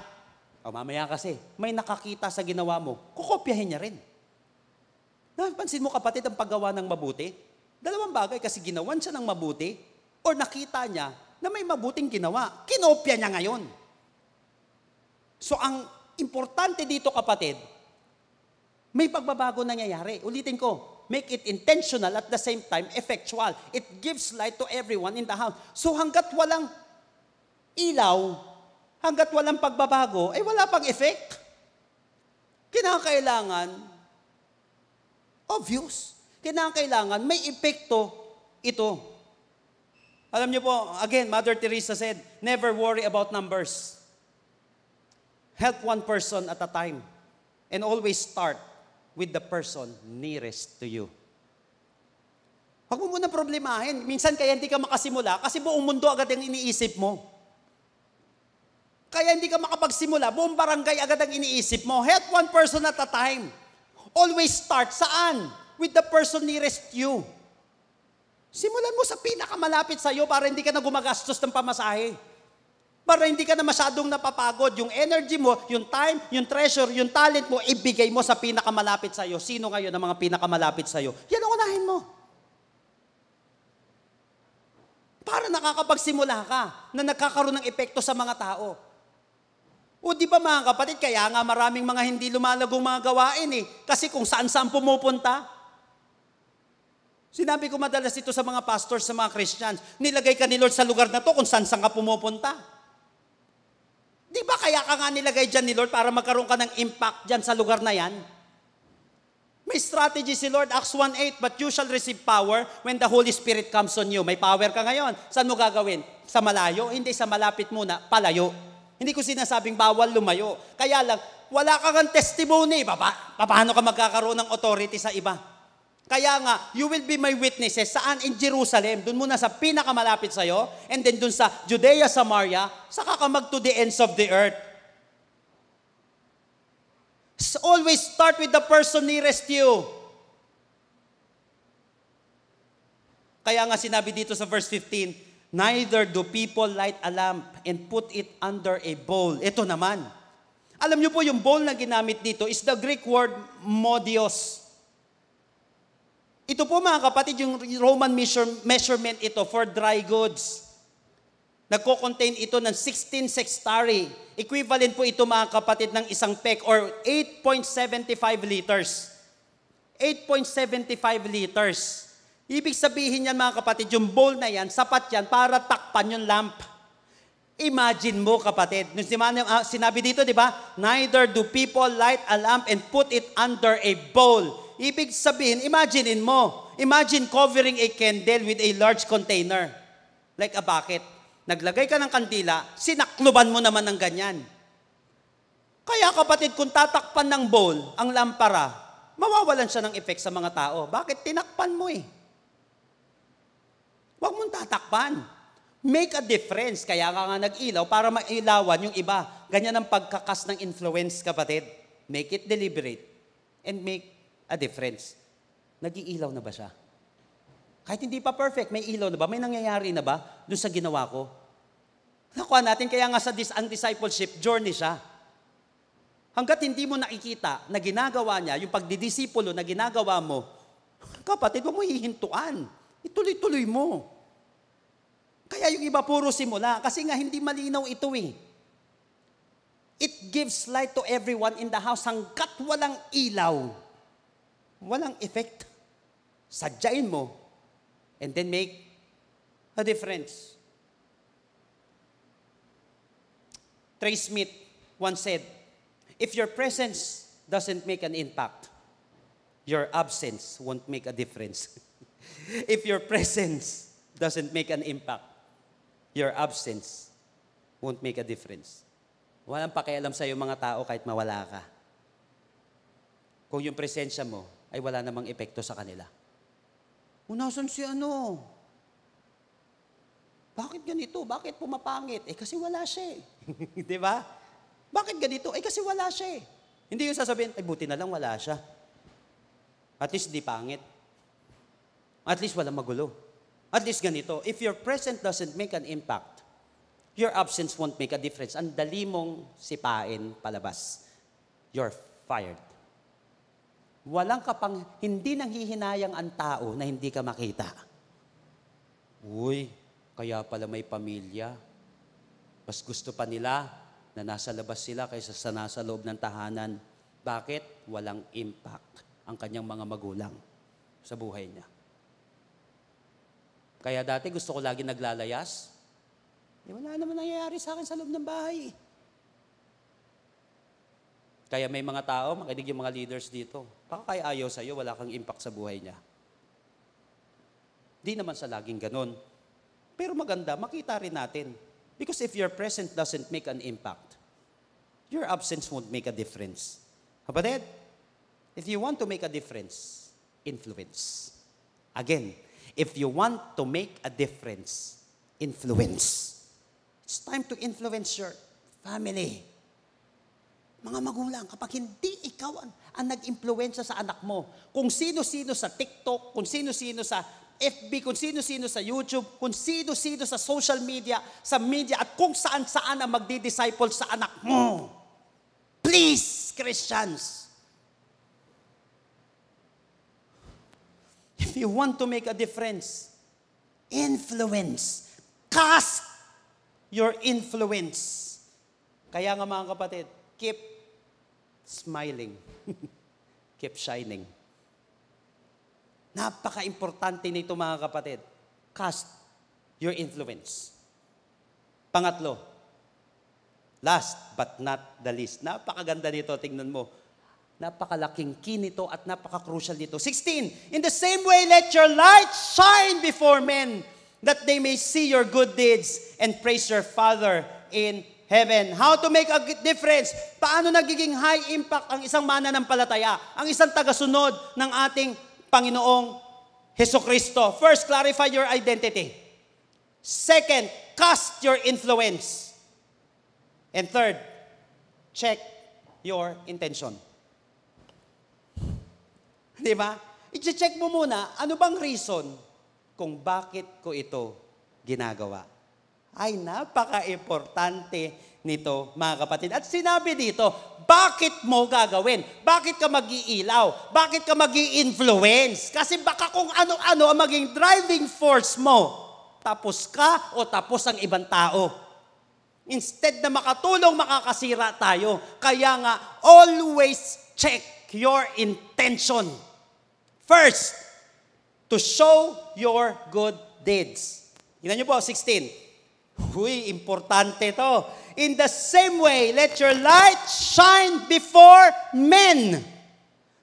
mamaya kasi, may nakakita sa ginawa mo, kukopyahin niya rin. Napansin mo kapatid ang paggawa ng mabuti? Dalawang bagay, kasi ginawan siya ng mabuti or nakita niya na may mabuting ginawa. Kinopya niya ngayon. So ang importante dito kapatid, may pagbabago nangyayari. Ulitin ko, make it intentional at the same time effectual. It gives light to everyone in the house. So hanggat walang ilaw, hanggat walang pagbabago, ay wala pang effect. Kinakailangan obvious. Kinakailangan may epekto ito. Alam niyo po, again, Mother Teresa said, never worry about numbers. Help one person at a time. And always start with the person nearest to you. Huwag mo muna problemahin. Minsan kaya hindi ka makasimula kasi buong mundo agad ang iniisip mo. Kaya hindi ka makapagsimula, buong barangay agad ang iniisip mo. Help one person at a time. Always start. Saan? With the person nearest you. Simulan mo sa pinakamalapit sa iyo para hindi ka na gumagastos ng pamasahe. Para hindi ka na masyadong napapagod. Yung energy mo, yung time, yung treasure, yung talent mo, ibigay mo sa pinakamalapit sa iyo. Sino ngayon ang mga pinakamalapit sa iyo? Yan ang unahin mo. Para nakakapagsimula ka na nagkakaroon ng epekto sa mga tao. O di ba mga kapatid, kaya nga maraming mga hindi lumalagong mga gawain eh. Kasi kung saan-saan pumupunta. Sinabi ko madalas ito sa mga pastors, sa mga Christians, nilagay ka ni Lord sa lugar na to kung saan-saan ka pumupunta. Di ba kaya ka nga nilagay dyan ni Lord para magkaroon ka ng impact dyan sa lugar na yan? May strategy si Lord, Acts 1:8, but you shall receive power when the Holy Spirit comes on you. May power ka ngayon. Saan mo gagawin? Sa malayo? Hindi, sa malapit muna, palayo. Hindi ko sinasabing bawal lumayo. Kaya lang, wala kang testimony. Paano ka magkakaroon ng authority sa iba? Kaya nga, you will be my witnesses. Saan? In Jerusalem. Doon muna sa pinakamalapit sa'yo. And then doon sa Judea, Samaria. Saka ka mag to the ends of the earth. Always start with the person nearest you. Kaya nga sinabi dito sa verse 15, neither do people light a lamp and put it under a bowl. Ito naman. Alam niyo po, yung bowl na ginamit dito is the Greek word modios. Ito po mga kapatid, yung Roman measurement ito for dry goods. Nagko-contain ito ng 16 sextari. Equivalent po ito mga kapatid ng isang peck or 8.75 liters. 8.75 liters. Ibig sabihin yan mga kapatid, yung bowl na yan, sapat yan para takpan yung lamp. Imagine mo kapatid, nung sinabi dito, di ba? Neither do people light a lamp and put it under a bowl. Ibig sabihin, imaginein mo. Imagine covering a candle with a large container. Like a bucket. Naglagay ka ng kandila, sinakluban mo naman ng ganyan. Kaya kapatid, kung tatakpan ng bowl, ang lampara, mawawalan siya ng effect sa mga tao. Bakit? Tinakpan mo eh. Huwag mong tatakpan. Make a difference. Kaya ka nga nag-ilaw para mailawan yung iba. Ganyan ang pagkakas ng influence, kapatid. Make it deliberate and make a difference. Nag-iilaw na ba siya? Kahit hindi pa perfect, may ilaw na ba? May nangyayari na ba doon sa ginawa ko? Nakuha natin, kaya nga sa ang discipleship journey siya. Hanggat hindi mo nakikita na ginagawa niya, yung pagdidisipulo na ginagawa mo, kapatid, huwag mo hihintuan. Ituloy-tuloy mo. Kaya yung iba puro simula, kasi nga hindi malinaw ito eh. It gives light to everyone in the house hanggat walang ilaw. Walang effect. Sadyain mo. And then make a difference. Trey Smith once said, if your presence doesn't make an impact, your absence won't make a difference. If your presence doesn't make an impact, your absence won't make a difference. Walang pakialam sa iyo mga tao kahit mawala ka. Kung yung presensya mo ay wala namang epekto sa kanila. Nasan si ano? Bakit ganito? Bakit pumapangit? Kasi wala siya eh. Di ba? Bakit ganito? Kasi wala siya eh. Hindi yung sasabihin, buti na lang wala siya. At least di pangit. At least walang magulo. At least ganito. If your present doesn't make an impact, your absence won't make a difference. Ang dali mong sipain palabas. You're fired. Walang hindi nanghihinayang ang tao na hindi ka makita. Uy, kaya pala may pamilya. Mas gusto pa nila na nasa labas sila kaysa sa nasa loob ng tahanan. Bakit? Walang impact ang kanyang mga magulang sa buhay niya. Kaya dati gusto ko lagi naglalayas. Wala naman nangyayari sa akin sa loob ng bahay. Kaya may mga tao, makinig yung mga leaders dito. Baka kaya ayaw sa'yo, wala kang impact sa buhay niya. Di naman sa laging ganun. Pero maganda, makita rin natin. Because if your present doesn't make an impact, your absence won't make a difference. Kapatid, if you want to make a difference, influence. Again, if you want to make a difference, influence. It's time to influence your family. Mga magulang, kapag hindi ikaw ang nag-impluwensya sa anak mo, kung sino-sino sa TikTok, kung sino-sino sa FB, kung sino-sino sa YouTube, kung sino-sino sa social media, sa media, at kung saan-saan ang magdi-disciple sa anak mo. Please, Christians, if you want to make a difference, influence. Cast your influence. Kaya nga mga kapatid, keep smiling. Keep shining. Napaka-importante nito mga kapatid. Cast your influence. Pangatlo, last but not the least. Napakaganda nito, tingnan mo. Napakalaking key nito at napaka-crucial nito. 16, in the same way, let your light shine before men, that they may see your good deeds and praise your Father in heaven. How to make a difference? Paano nagiging high impact ang isang mananampalataya, ang isang tagasunod ng ating Panginoong Hesukristo? First, clarify your identity. Second, cast your influence. And third, check your intention. Di ba? I-check mo muna, ano bang reason kung bakit ko ito ginagawa? Ay, napaka-importante nito, mga kapatid. At sinabi dito, bakit mo gagawin? Bakit ka mag-iilaw? Bakit ka mag-i-influence? Kasi baka kung ano-ano ang maging driving force mo, tapos ka o tapos ang ibang tao. Instead na makatulong, makakasira tayo. Kaya nga, always check your intention. First, to show your good deeds. Tingnan niyo po, 16. Uy, importante to. In the same way, let your light shine before men,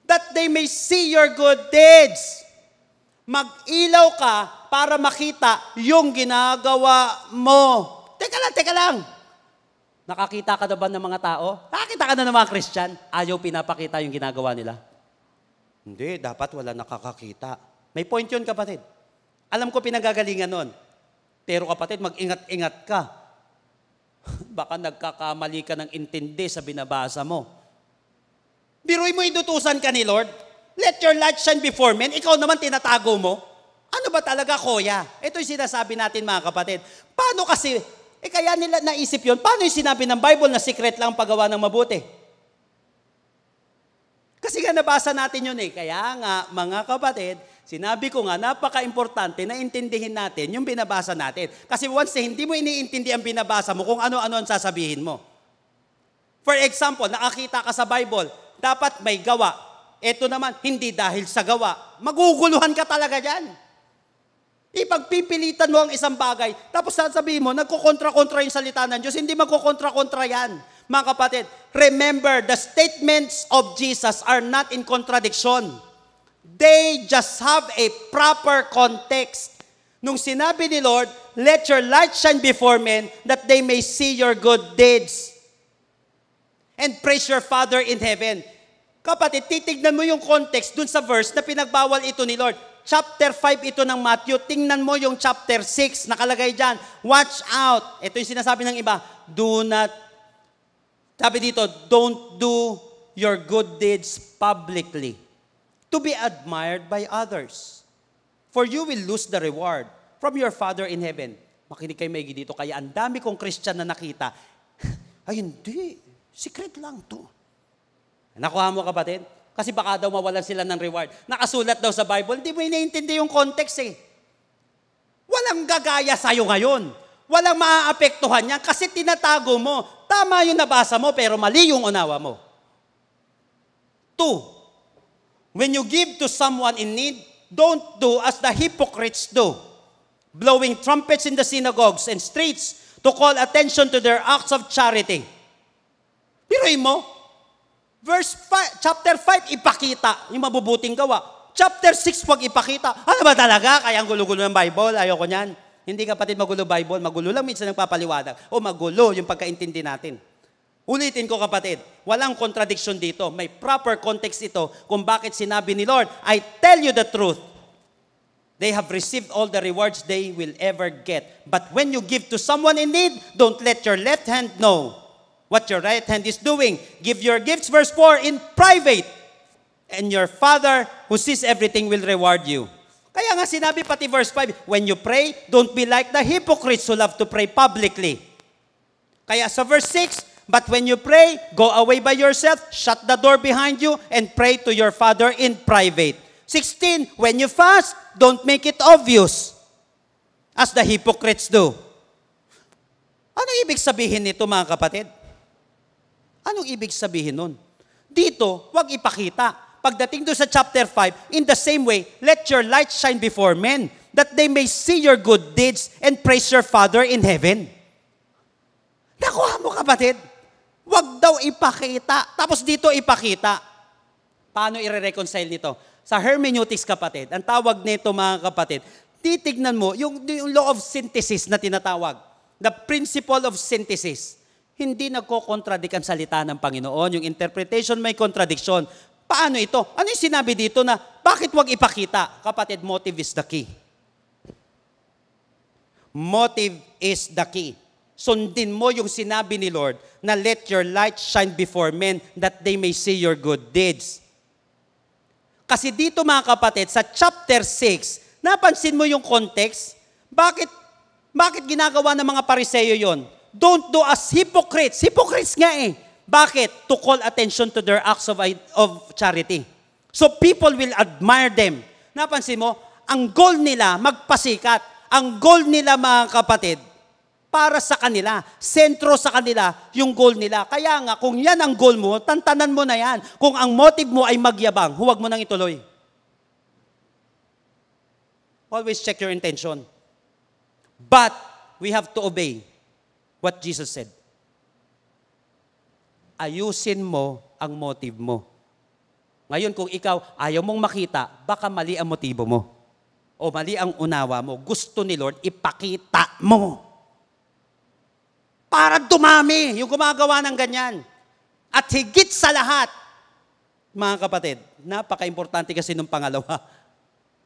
that they may see your good deeds. Mag-ilaw ka para makita yung ginagawa mo. Teka lang. Nakakita ka na ba ng mga tao? Nakakita ka na ng mga Christian? Ayaw pinapakita yung ginagawa nila? Hindi, dapat wala nakakakita. May point yun, kapatid. Alam ko pinagagalingan nun. Pero kapatid, mag-ingat-ingat ka. Baka nagkakamali ka ng intindi sa binabasa mo. Biruin mo, inutusan ka ni Lord. Let your light shine before men. Ikaw naman tinatago mo. Ano ba talaga, kuya? Ito yung sinasabi natin, mga kapatid. Paano kasi, kaya nila naisip yun, paano yung sinabi ng Bible na secret lang paggawa ng mabuti? Kasi nga nabasa natin yun Kaya nga, mga kapatid, sinabi ko nga, napaka-importante na intindihin natin yung binabasa natin. Kasi once na hindi mo iniintindi ang binabasa mo, kung ano-ano ang sasabihin mo. For example, nakakita ka sa Bible, dapat may gawa. Ito naman, hindi dahil sa gawa. Maguguluhan ka talaga dyan. Ipagpipilitan mo ang isang bagay, tapos sasabihin mo, nagkukontra-kontra yung salita ng Diyos. Hindi magkukontra-kontra yan. Mga kapatid, remember, the statements of Jesus are not in contradiction. They just have a proper context. Nung sinabi ni Lord, let your light shine before men, that they may see your good deeds and praise your Father in heaven. Kapatid, titignan mo yung context dun sa verse na pinagbawal ito ni Lord. Chapter 5 ito ng Matthew. Tingnan mo yung chapter 6, nakalagay dyan. Watch out. Ito yung sinasabi ng iba. Sabi dito, don't do your good deeds publicly, to be admired by others. For you will lose the reward from your Father in heaven. Makinig kayo maigi dito. Kaya ang dami kong Christian na nakita, ay hindi, secret lang to. Nakuha mo, kapatid? Kasi baka daw mawalan sila ng reward. Nakasulat daw sa Bible, hindi mo iniintindi yung context Walang gagaya sa'yo ngayon. Walang maaapektuhan yan kasi tinatago mo. Tama yung nabasa mo pero mali yung unawa mo. 2, when you give to someone in need, don't do as the hypocrites do, blowing trumpets in the synagogues and streets to call attention to their acts of charity. Biruin mo, chapter 5, ipakita yung mabubuting gawa. Chapter 6, wag ipakita. Ano ba talaga? Kaya ang gulo-gulo ng Bible, ayoko niyan. Hindi, kapatid, magulo Bible. Magulo lang minsan nagpapaliwanag. O magulo yung pagkaintindi natin. Ulitin ko, kapatid, walang contradiction dito. May proper context ito kung bakit sinabi ni Lord, I tell you the truth. They have received all the rewards they will ever get. But when you give to someone in need, don't let your left hand know what your right hand is doing. Give your gifts, verse 4, in private. And your Father who sees everything will reward you. Kaya nga sinabi pati verse 5, when you pray, don't be like the hypocrites who love to pray publicly. Kaya sa verse 6, but when you pray, go away by yourself, shut the door behind you, and pray to your Father in private. 16, when you fast, don't make it obvious, as the hypocrites do. Ano ibig sabihin nito, mga kapatid? Anong ibig sabihin nun? Dito, huwag ipakita. Pagdating doon sa chapter 5, in the same way, let your light shine before men, that they may see your good deeds and praise your Father in heaven. Nakuha mo, kapatid? Huwag daw ipakita. Tapos dito ipakita. Paano i-reconcile nito? Sa hermeneutics, kapatid, ang tawag nito, mga kapatid, titignan mo yung law of synthesis na tinatawag. The principle of synthesis. Hindi nagko-contradict ang salita ng Panginoon. Yung interpretation may contradiction. Paano ito? Ano yung sinabi dito na bakit wag ipakita? Kapatid, motive is the key. Motive is the key. Sundin mo yung sinabi ni Lord na let your light shine before men that they may see your good deeds. Kasi dito, mga kapatid, sa chapter 6, napansin mo yung context? Bakit ginagawa ng mga Pariseo yon? Don't do as hypocrites. Hypocrites nga eh. Bakit? To call attention to their acts of charity. So people will admire them. Napansin mo, ang goal nila magpasikat. Ang goal nila, mga kapatid, para sa kanila. Sentro sa kanila yung goal nila. Kaya nga, kung yan ang goal mo, tantanan mo na yan. Kung ang motive mo ay magyabang, huwag mo nang ituloy. Always check your intention. But we have to obey what Jesus said. Ayusin mo ang motive mo. Ngayon, kung ikaw ayaw mong makita, baka mali ang motibo mo. O mali ang unawa mo. Gusto ni Lord, ipakita mo. Para dumami yung gumagawa ng ganyan. At higit sa lahat, mga kapatid, napaka-importante kasi nung pangalawa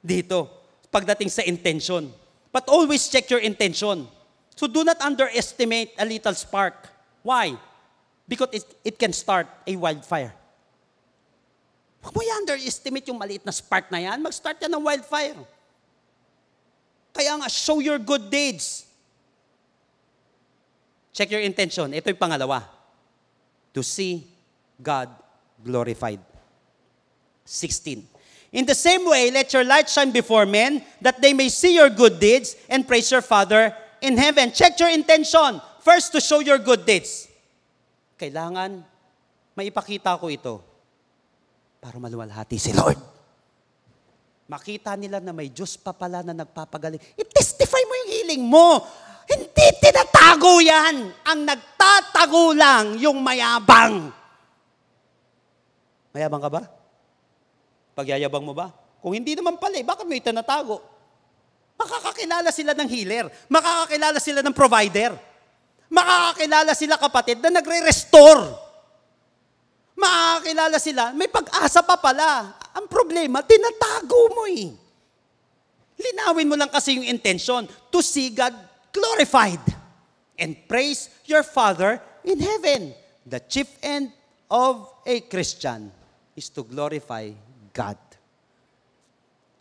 dito, pagdating sa intention. But always check your intention. So do not underestimate a little spark. Why? Because it can start a wildfire. Huwag mo i-underestimate yung maliit na spark na yan. Mag-start yan ng wildfire. Kaya nga, show your good deeds. Check your intention. Ito yung pangalawa. To see God glorified. 16. In the same way, let your light shine before men, that they may see your good deeds and praise your Father in heaven. Check your intention. First, to show your good deeds. Kailangan maipakita ko ito para maluwalhati si Lord. Makita nila na may Diyos pa pala na nagpapagaling. I-testify mo yung healing mo. Hindi tinatago yan. Ang nagtatago lang yung mayabang. Mayabang ka ba? Pagyayabang mo ba? Kung hindi naman pala, bakit mo itinatago? Makakakilala sila ng healer. Makakakilala sila ng provider. Makakakilala sila, kapatid, na nagre-restore. Makakakilala sila, may pag-asa pa pala. Ang problema, tinatago mo eh. Linawin mo lang kasi yung intention to see God glorified and praise your Father in heaven. The chief end of a Christian is to glorify God.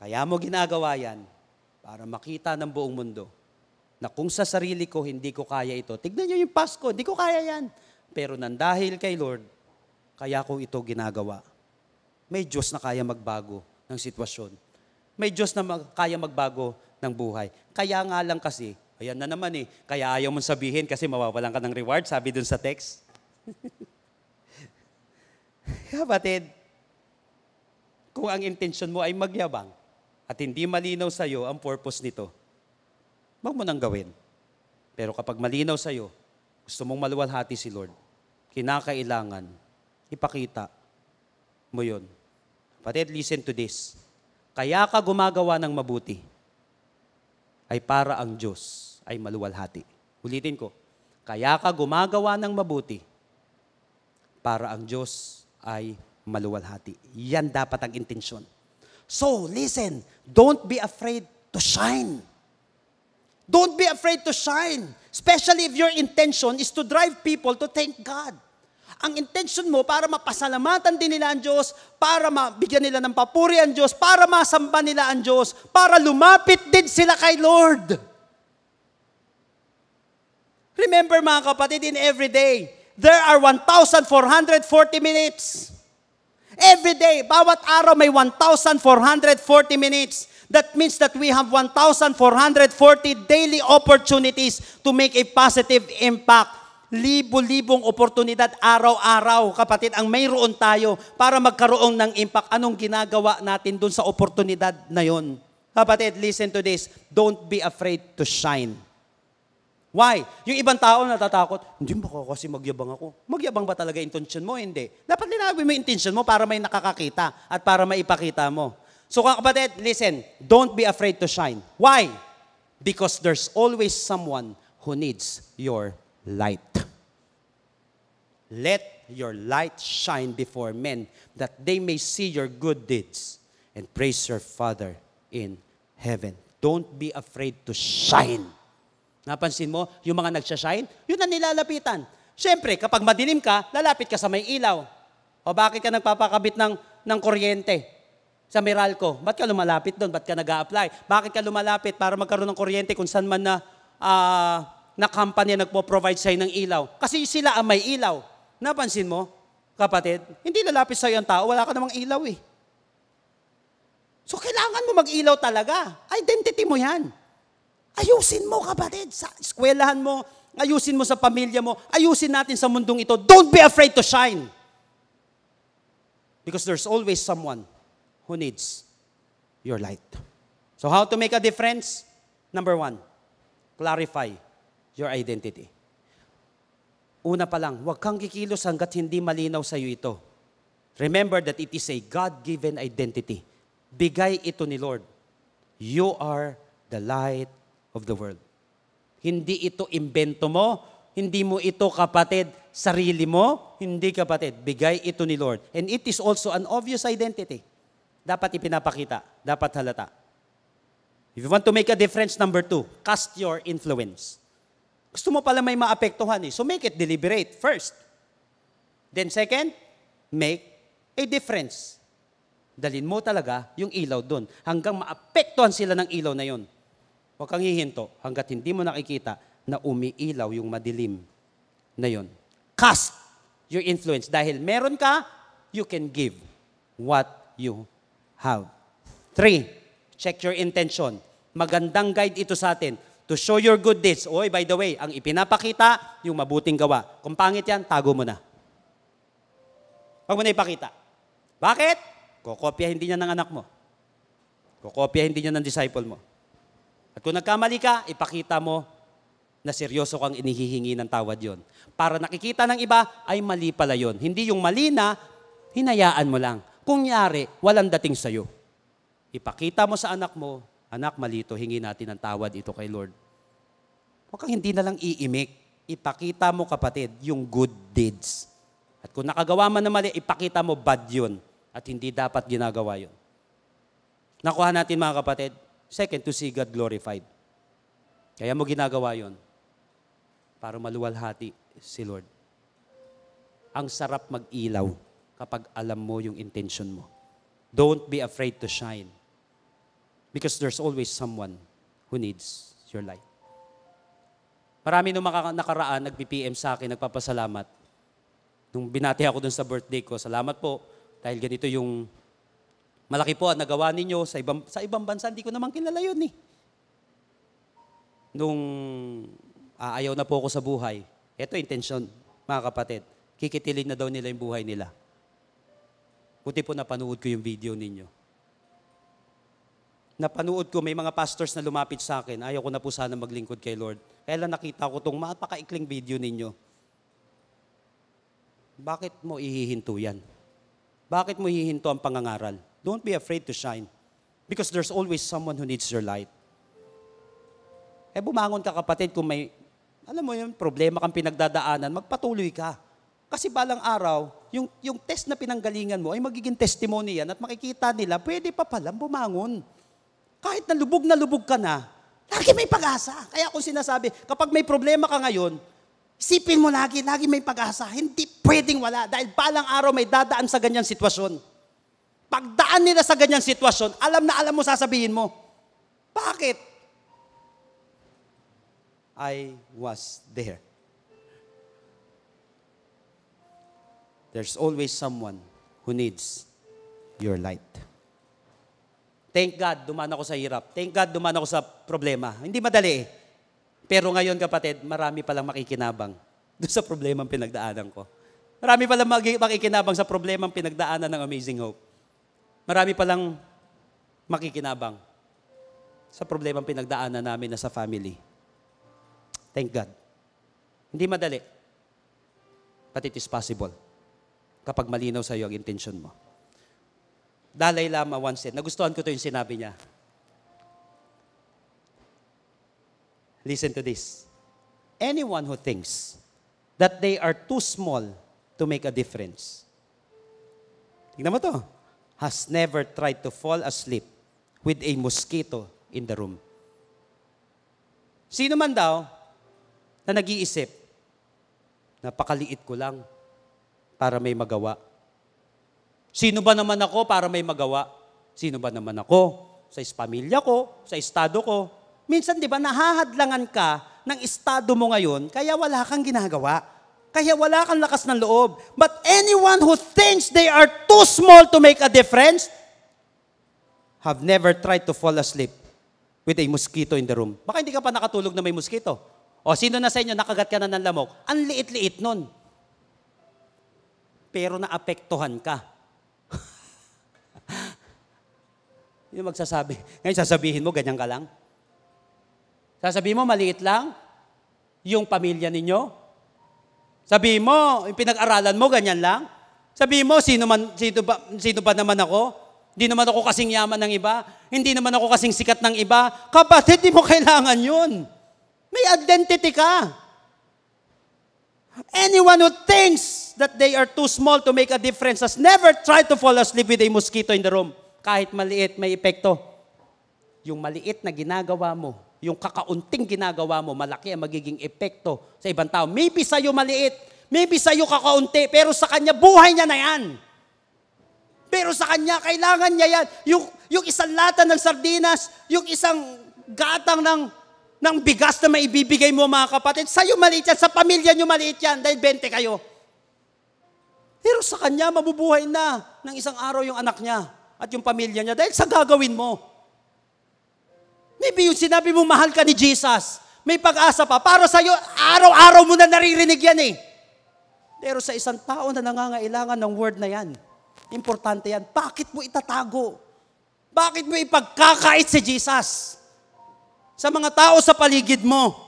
Kaya mo ginagawa yan para makita ng buong mundo na kung sa sarili ko hindi ko kaya ito. Tignan nyo yung Pasko, hindi ko kaya yan. Pero nandahil kay Lord, kaya ko ito ginagawa. May Diyos na kaya magbago ng sitwasyon. May Diyos na kaya magbago ng buhay. Kaya nga lang kasi, ayan na naman eh, kaya ayaw mong sabihin kasi mawawalan ka ng reward, sabi dun sa text. Kapatid, kung ang intention mo ay magyabang at hindi malinaw sa'yo ang purpose nito, wag mo nang gawin. Pero kapag malinaw sa'yo, gusto mong maluwalhati si Lord, kinakailangan, ipakita mo yun. Kapatid, listen to this. Kaya ka gumagawa ng mabuti, ay para ang Diyos ay maluwalhati. Ulitin ko, kaya ka gumagawa ng mabuti, para ang Diyos ay maluwalhati. Yan dapat ang intensyon. So, listen, don't be afraid to shine. Don't be afraid to shine. Especially if your intention is to drive people to thank God. Ang intention mo para mapasalamatan din nila ang Diyos, para mabigyan nila ng papuri ang Diyos, para masamba nila ang Diyos, para lumapit din sila kay Lord. Remember, mga kapatid, in every day, there are 1,440 minutes. Every day, bawat araw may 1,440 minutes. That means that we have 1,440 daily opportunities to make a positive impact. libo-libong oportunidad araw-araw, kapatid, ang mayroon tayo para magkaroon ng impact. Anong ginagawa natin dun sa oportunidad na yon? Kapatid, listen to this. Don't be afraid to shine. Why? Yung ibang tao natatakot, hindi mo kasi magyabang ako. Magyabang ba talaga intention mo? Hindi. Dapat linawin mo yung intention mo para may nakakakita at para maipakita mo. So kapatid, listen, don't be afraid to shine. Why? Because there's always someone who needs your light. Let your light shine before men that they may see your good deeds and praise your Father in heaven. Don't be afraid to shine. Napansin mo, yung mga nagsashine, yun ang nilalapitan. Siyempre, kapag madilim ka, lalapit ka sa may ilaw. O bakit ka nagpapakabit ng kuryente sa Meralco? Ba't ka lumalapit doon? Ba't ka nag-a-apply? Bakit ka lumalapit para magkaroon ng kuryente kung saan man na company nagpo-provide sa'yo ng ilaw? Kasi sila ang may ilaw. Napansin mo, kapatid? Hindi lalapit sa'yo ang tao, wala ka namang ilaw eh. So kailangan mo mag-ilaw talaga. Identity mo yan. Ayusin mo, kapatid, sa eskwelahan mo, ayusin mo sa pamilya mo, ayusin natin sa mundong ito. Don't be afraid to shine. Because there's always someone who needs your light. So how to make a difference? Number 1, clarify your identity. Una pa lang, huwag kang kikilos hanggat hindi malinaw sa iyo ito. Remember that it is a God-given identity. Bigay ito ni Lord. You are the light of the world. Hindi ito imbento mo, hindi mo ito, kapatid, sarili mo, hindi, kapatid, bigay ito ni Lord. And it is also an obvious identity. Dapat ipinapakita, dapat halata. If you want to make a difference, number 2, cast your influence. Gusto mo pala may maapektuhan eh, so make it deliberate first. Then second, make a difference. Dalhin mo talaga yung ilaw doon hanggang maapektuhan sila ng ilaw na yon. Huwag kang hihinto hanggat hindi mo nakikita na umiilaw yung madilim na yon. Cast your influence. Dahil meron ka, you can give what you have. 3, check your intention. Magandang guide ito sa atin to show your good deeds. Oy, by the way, ang ipinapakita, yung mabuting gawa. Kung pangit yan, tago mo na. Huwag mo na ipakita. Bakit? Kokopyahin din niya ng anak mo. Kokopyahin din niya ng disciple mo. At kung nagkamali ka, ipakita mo na seryoso kang inihihingi ng tawad yon. Para nakikita ng iba, ay mali pala yon. Hindi yung mali na, hinayaan mo lang. Kung nyari, walang dating sa'yo. Ipakita mo sa anak mo, anak, mali ito, hingi natin ng tawad ito kay Lord. Huwag kang hindi na lang iimik. Ipakita mo, kapatid, yung good deeds. At kung nakagawa man na mali, ipakita mo bad yun. At hindi dapat ginagawa yun. Nakuha natin, mga kapatid. Second, to see God glorified. Kaya mo ginagawa yon para maluwalhati si Lord. Ang sarap mag-ilaw kapag alam mo yung intention mo. Don't be afraid to shine. Because there's always someone who needs your light. Marami nung nakaraan, nag-PM sa akin, nagpapasalamat. Nung binati ako dun sa birthday ko, salamat po, dahil ganito yung malaki po ang nagawa ninyo sa ibang bansa, hindi ko naman kilala yun eh. Nung ayaw na po ako sa buhay, eto intention, mga kapatid, kikitilin na daw nila yung buhay nila. Buti po napanood ko yung video ninyo. Napanood ko, may mga pastors na lumapit sa akin, ayaw ko na po sana maglingkod kay Lord. Kaya lang nakita ko itong mapakaikling video ninyo. Bakit mo ihihinto yan? Bakit mo hihinto ang pangangaral? Don't be afraid to shine. Because there's always someone who needs your light. Bumangon ka, kapatid, kung may, alam mo yung problema kang pinagdadaanan, magpatuloy ka. Kasi balang araw, yung test na pinanggalingan mo ay magiging testimony yan at makikita nila, pwede pa palang bumangon. Kahit na lubog ka na, lagi may pag-asa. Kaya kung sinasabi, kapag may problema ka ngayon, isipin mo lagi may pag-asa. Hindi pwedeng wala dahil balang araw may dadaan sa ganyang sitwasyon. Pagdaan nila sa ganyang sitwasyon, alam na alam mo sasabihin mo. Bakit? I was there. There's always someone who needs your light. Thank God, dumaan ako sa hirap. Thank God, dumaan ako sa problema. Hindi madali eh. Pero ngayon, kapatid, marami palang makikinabang doon sa problemang pinagdaanan ko. Marami palang makikinabang sa problemang pinagdaanan ng Amazing Hope. Marami palang makikinabang sa problemang pinagdaanan namin na sa family. Thank God. Hindi madali. But it is possible kapag malinaw sa iyo ang intention mo. Dalai Lama once said, nagustuhan ko ito yung sinabi niya. Listen to this. Anyone who thinks that they are too small to make a difference, tingnan mo to, has never tried to fall asleep with a mosquito in the room. Sino man daw na nag-iisip, napakaliit ko lang para may magawa. Sino ba naman ako para may magawa? Sino ba naman ako sa pamilya ko, sa estado ko? Minsan, di ba, nahahadlangan ka ng estado mo ngayon, kaya wala kang ginagawa. Kaya wala kang lakas ng loob. But anyone who thinks they are too small to make a difference, have never tried to fall asleep with a mosquito in the room. Baka hindi ka pa nakatulog na may mosquito. O, sino na sa inyo, nakagat ka na ng lamok? Ang liit-liit nun. Pero naapektuhan ka. Yung magsasabi. Ngayon sasabihin mo, ganyan ka lang? Sasabihin mo, maliit lang? Yung pamilya ninyo? Sabihin mo, yung pinag-aralan mo, ganyan lang? Sabihin mo, sino ba naman ako? Hindi naman ako kasing yaman ng iba. Hindi naman ako kasing sikat ng iba. Kapatid, di mo kailangan yun. May identity ka. Anyone who thinks that they are too small to make a difference has never tried to fall asleep with a mosquito in the room. Kahit maliit, may epekto. Yung maliit na ginagawa mo, yung kakaunting ginagawa mo, malaki ang magiging epekto sa ibang tao. Maybe sa'yo maliit, maybe sa'yo kakaunti, pero sa kanya, buhay niya na yan. Pero sa kanya, kailangan niya yan. Yung isang lata ng sardinas, yung isang gatang ng bigas na maibibigay mo, mga kapatid, sa'yo maliit yan, sa pamilya niyo maliit yan, dahil 20 kayo. Pero sa kanya, mabubuhay na ng isang araw yung anak niya at yung pamilya niya dahil sa gagawin mo. Maybe yung sinabi mo, mahal ka ni Jesus, may pag-asa pa. Para sa'yo, araw-araw mo na naririnig yan eh. Pero sa isang tao na nangangailangan ng word na yan, importante yan. Bakit mo itatago? Bakit mo ipagkakait si Jesus? Sa mga tao sa paligid mo.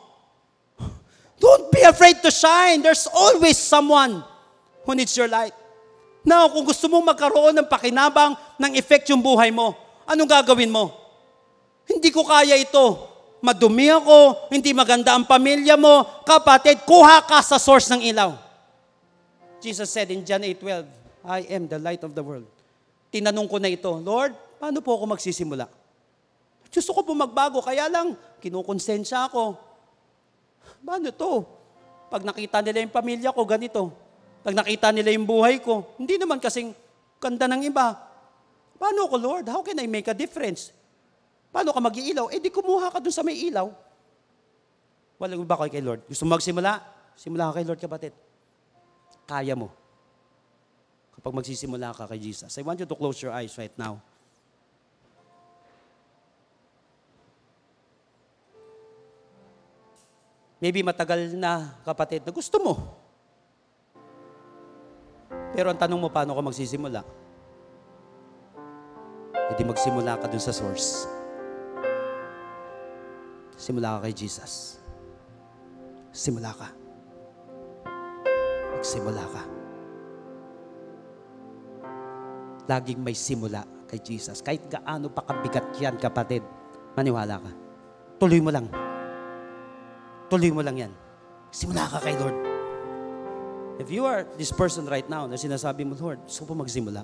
Don't be afraid to shine. There's always someone who needs your light. Now, kung gusto mong magkaroon ng pakinabang, ng effect yung buhay mo, anong gagawin mo? Hindi ko kaya ito. Madumi ako, hindi maganda ang pamilya mo. Kapatid, kuha ka sa source ng ilaw. Jesus said in John 8:12, I am the light of the world. Tinanong ko na ito, Lord, paano po ako magsisimula? Gusto ko po magbago, kaya lang, kinukonsensya ako. Paano to? Pag nakita nila yung pamilya ko, ganito. Pag nakita nila yung buhay ko, hindi naman kasing ganda ng iba. Paano ako, Lord? How can I make a difference? Paano ka mag-iilaw? Di kumuha ka dun sa may ilaw. Walang ba kayo kay Lord? Gusto mo magsimula? Simula ka kay Lord, kapatid. Kaya mo. Kapag magsisimula ka kay Jesus. I want you to close your eyes right now. Maybe matagal na, kapatid, na gusto mo. Pero ang tanong mo, paano ka magsisimula? Di magsimula ka dun sa source. Simula ka kay Jesus. Simula ka. Magsimula ka. Laging may simula kay Jesus. Kahit gaano pa kabigat yan, kapatid, maniwala ka. Tuloy mo lang. Tuloy mo lang yan. Simula ka kay Lord. If you are this person right now na sinasabi mo, Lord, gusto ko po magsimula.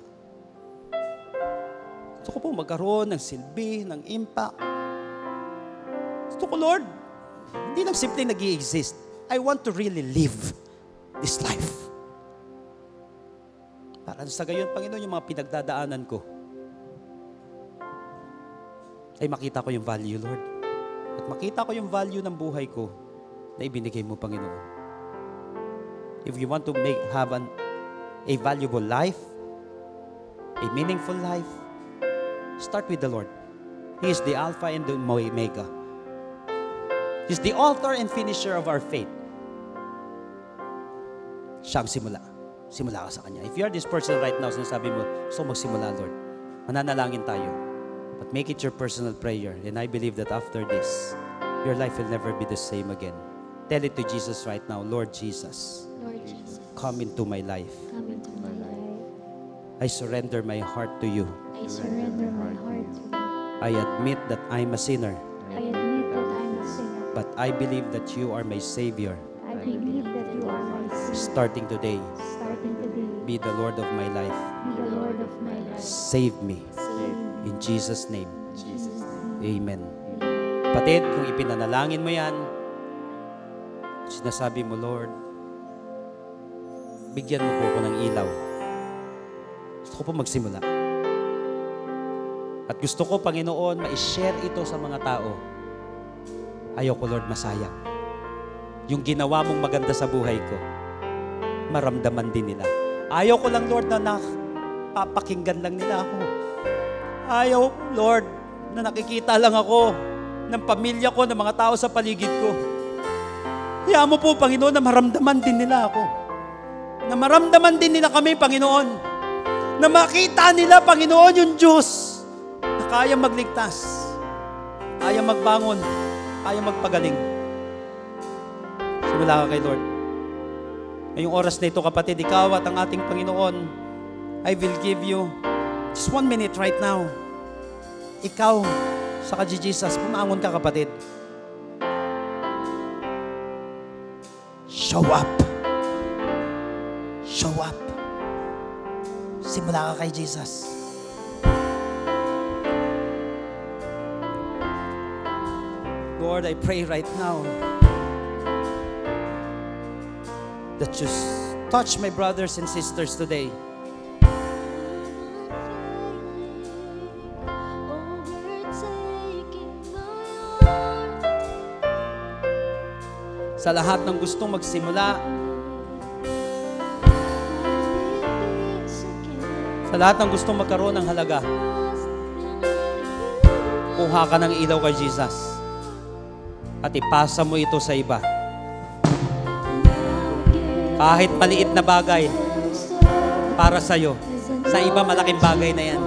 Gusto ko po magkaroon ng silbi, ng impact. Gusto ko, Lord, hindi lang simple nag-i-exist. I want to really live this life. Para sa gayon, Panginoon, yung mga pinagdadaanan ko, ay makita ko yung value, Lord. At makita ko yung value ng buhay ko na ibinigay mo, Panginoon. If you want to have a valuable life, a meaningful life, start with the Lord. He is the Alpha and the Omega. He's the author and finisher of our faith. Siya ang simula. Simula ka sa Kanya. If you are this person right now, sinasabi mo, so magsimula, Lord. Mananalangin tayo. But make it your personal prayer. And I believe that after this, your life will never be the same again. Tell it to Jesus right now, Lord Jesus, Lord Jesus, come into my life. come into my life. I surrender my heart to you. I surrender my heart to you. I admit that I'm a sinner, I admit that I'm a sinner. but I believe that you are my Savior. I believe that you are my Savior. Starting today, Starting today, be the Lord of my life. be the Lord of my life. Save me. Save me. In Jesus' name, In Jesus' name. Amen. Kapatid, kung ipinanalangin mo yan, sinasabi mo, Lord, bigyan mo po ako ng ilaw. Gusto ko po magsimula. At gusto ko, Panginoon, ma-share ito sa mga tao. Ayoko, Lord, masayang. Yung ginawa mong maganda sa buhay ko, maramdaman din nila. Ayaw ko lang, Lord, na napapakinggan lang nila ako. Ayaw, Lord, na nakikita lang ako ng pamilya ko, ng mga tao sa paligid ko. Hayaan mo po, Panginoon, na maramdaman din nila ako. Na maramdaman din nila kami, Panginoon. Na makita nila, Panginoon, yung Diyos na kaya magligtas, kaya magbangon, kaya magpagaling. Simula ka kay Lord. Ngayong oras na ito, kapatid, ikaw at ang ating Panginoon, I will give you just 1 minute right now. Ikaw, sa Jesus, pumangon ka, kapatid. Show up. Show up. Simula ka kay Jesus. Lord, I pray right now that you touch my brothers and sisters today. Sa lahat ng gustong magsimula, sa lahat ng gustong magkaroon ng halaga, kuha ka ng ilaw kay Jesus at ipasa mo ito sa iba. Kahit maliit na bagay para sa'yo, sa iba malaking bagay na yan.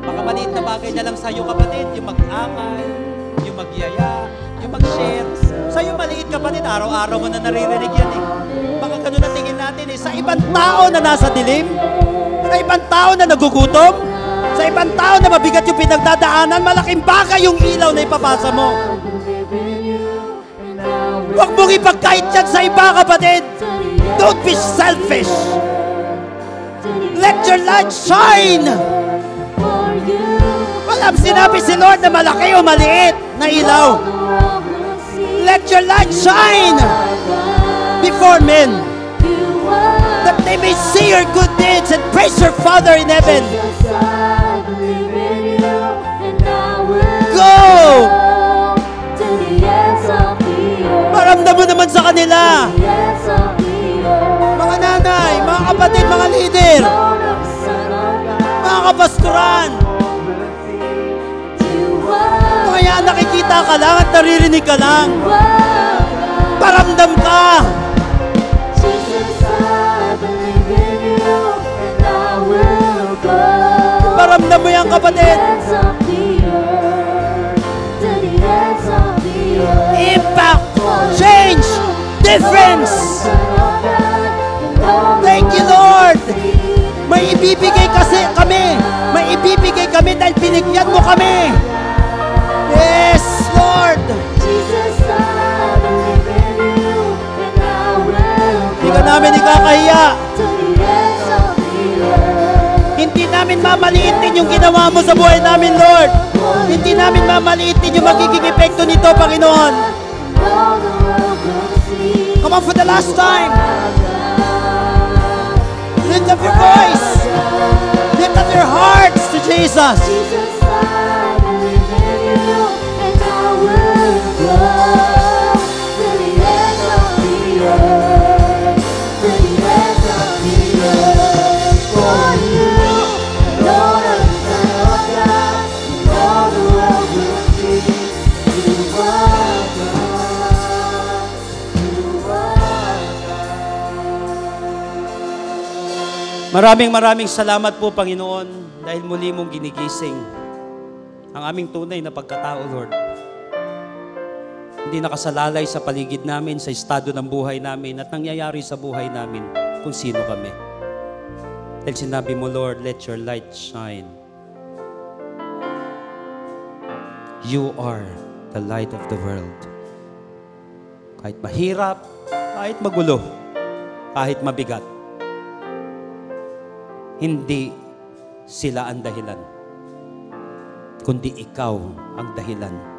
Baka maliit na bagay na lang sa'yo, kapatid, yung mag-akay, yung magyaya, yung mag-share. Sa'yo maliit, kapatid, araw-araw mo na naririnig yan eh. Baka ganun na tingin natin eh. Sa ibang tao na nasa dilim, sa ibang tao na nagugutom, sa ibang tao na mabigat yung pinagdadaanan, malaking bagay yung ilaw na ipapasa mo. Huwag mong ipagkait yan sa iba, kapatid. Don't be selfish. Let your light shine. Walang sinabi si Lord na malaki o maliit na ilaw. Let your light shine before men, that they may see your good deeds and praise your Father in heaven. Go! Maramdam mo naman sa kanila. Mga nanay, mga kapatid, mga leader, mga kapastoran. Kaya nakikita ka lang at naririnig ka lang. Paramdam ka. Paramdam mo yan, kapatid. Impact, change, difference. Thank you, Lord. May ibibigay kasi kami. May ibibigay kami dahil binigyan mo kami. Yes, Lord. Hindi ka namin ikakahiya. Hindi namin mamaliitin yung ginawa mo sa buhay namin, Lord. Hindi namin mamaliitin yung magiging epekto nito, Panginoon. Come on for the last time. Lift up your voice. Lift up your hearts to Jesus. Maraming salamat po, Panginoon, dahil muli mong ginigising ang aming tunay na pagkatao, Lord. Hindi nakasalalay sa paligid namin, sa estado ng buhay namin, at nangyayari sa buhay namin kung sino kami. Dahil sinabi mo, Lord, let your light shine. You are the light of the world. Kahit mahirap, kahit magulo, kahit mabigat, hindi sila ang dahilan, kundi ikaw ang dahilan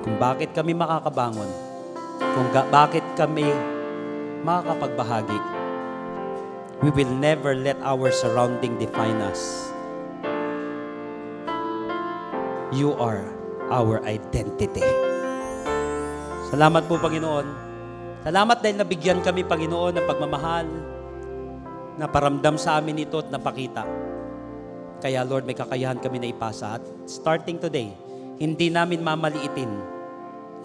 kung bakit kami makakabangon, kung bakit kami makakapagbahagi. We will never let our surrounding define us. You are our identity. Salamat po, Panginoon. Salamat dahil nabigyan kami, Panginoon, ng pagmamahal na paramdam sa amin ito at napakita. Kaya, Lord, may kakayahan kami na ipasa. At starting today, hindi namin mamaliitin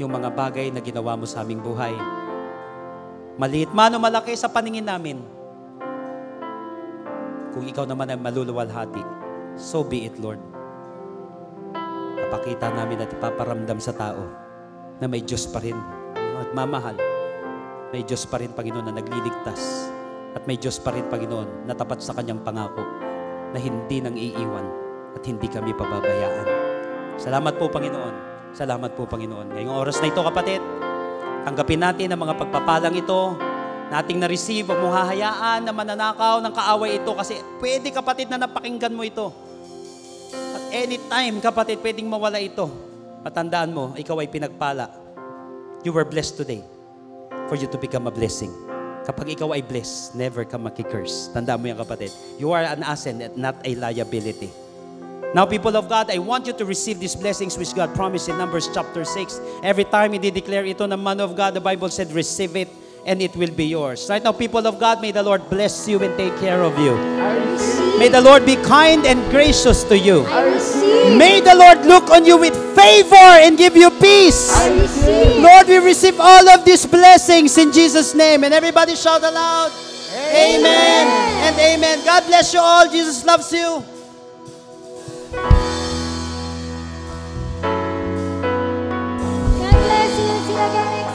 yung mga bagay na ginawa mo sa aming buhay. Maliit man o malaki sa paningin namin. Kung ikaw naman ay maluluwalhati, so be it, Lord. Napakita namin at ipaparamdam sa tao na may Diyos pa rin magmamahal. May Diyos pa rin, Panginoon, na nagliligtas. At may Diyos pa rin, Panginoon, na tapat sa kanyang pangako na hindi nang iiwan at hindi kami pababayaan. Salamat po, Panginoon. Salamat po, Panginoon. Ngayong oras na ito, kapatid, tanggapin natin ang mga pagpapalang ito na ating na-receive. Huwag mong hahayaan na mananakaw ng kaaway ito kasi pwede, kapatid, na napakinggan mo ito. At anytime, kapatid, pwedeng mawala ito. Matandaan mo, ikaw ay pinagpala. You were blessed today for you to become a blessing. Kapag ikaw ay blessed, never ka makikurse. Tandaan mo yan, kapatid. You are an asset and not a liability. Now, people of God, I want you to receive these blessings which God promised in Numbers chapter 6. Every time He declare ito ng man of God, the Bible said, receive it and it will be yours. Right now, people of God, may the Lord bless you and take care of you. May the Lord be kind and gracious to you. May the Lord look on you with favor and give you peace. Lord, we receive all of these blessings in Jesus' name. And everybody shout aloud, Amen and amen. God bless you all. Jesus loves you. God bless you. See you again next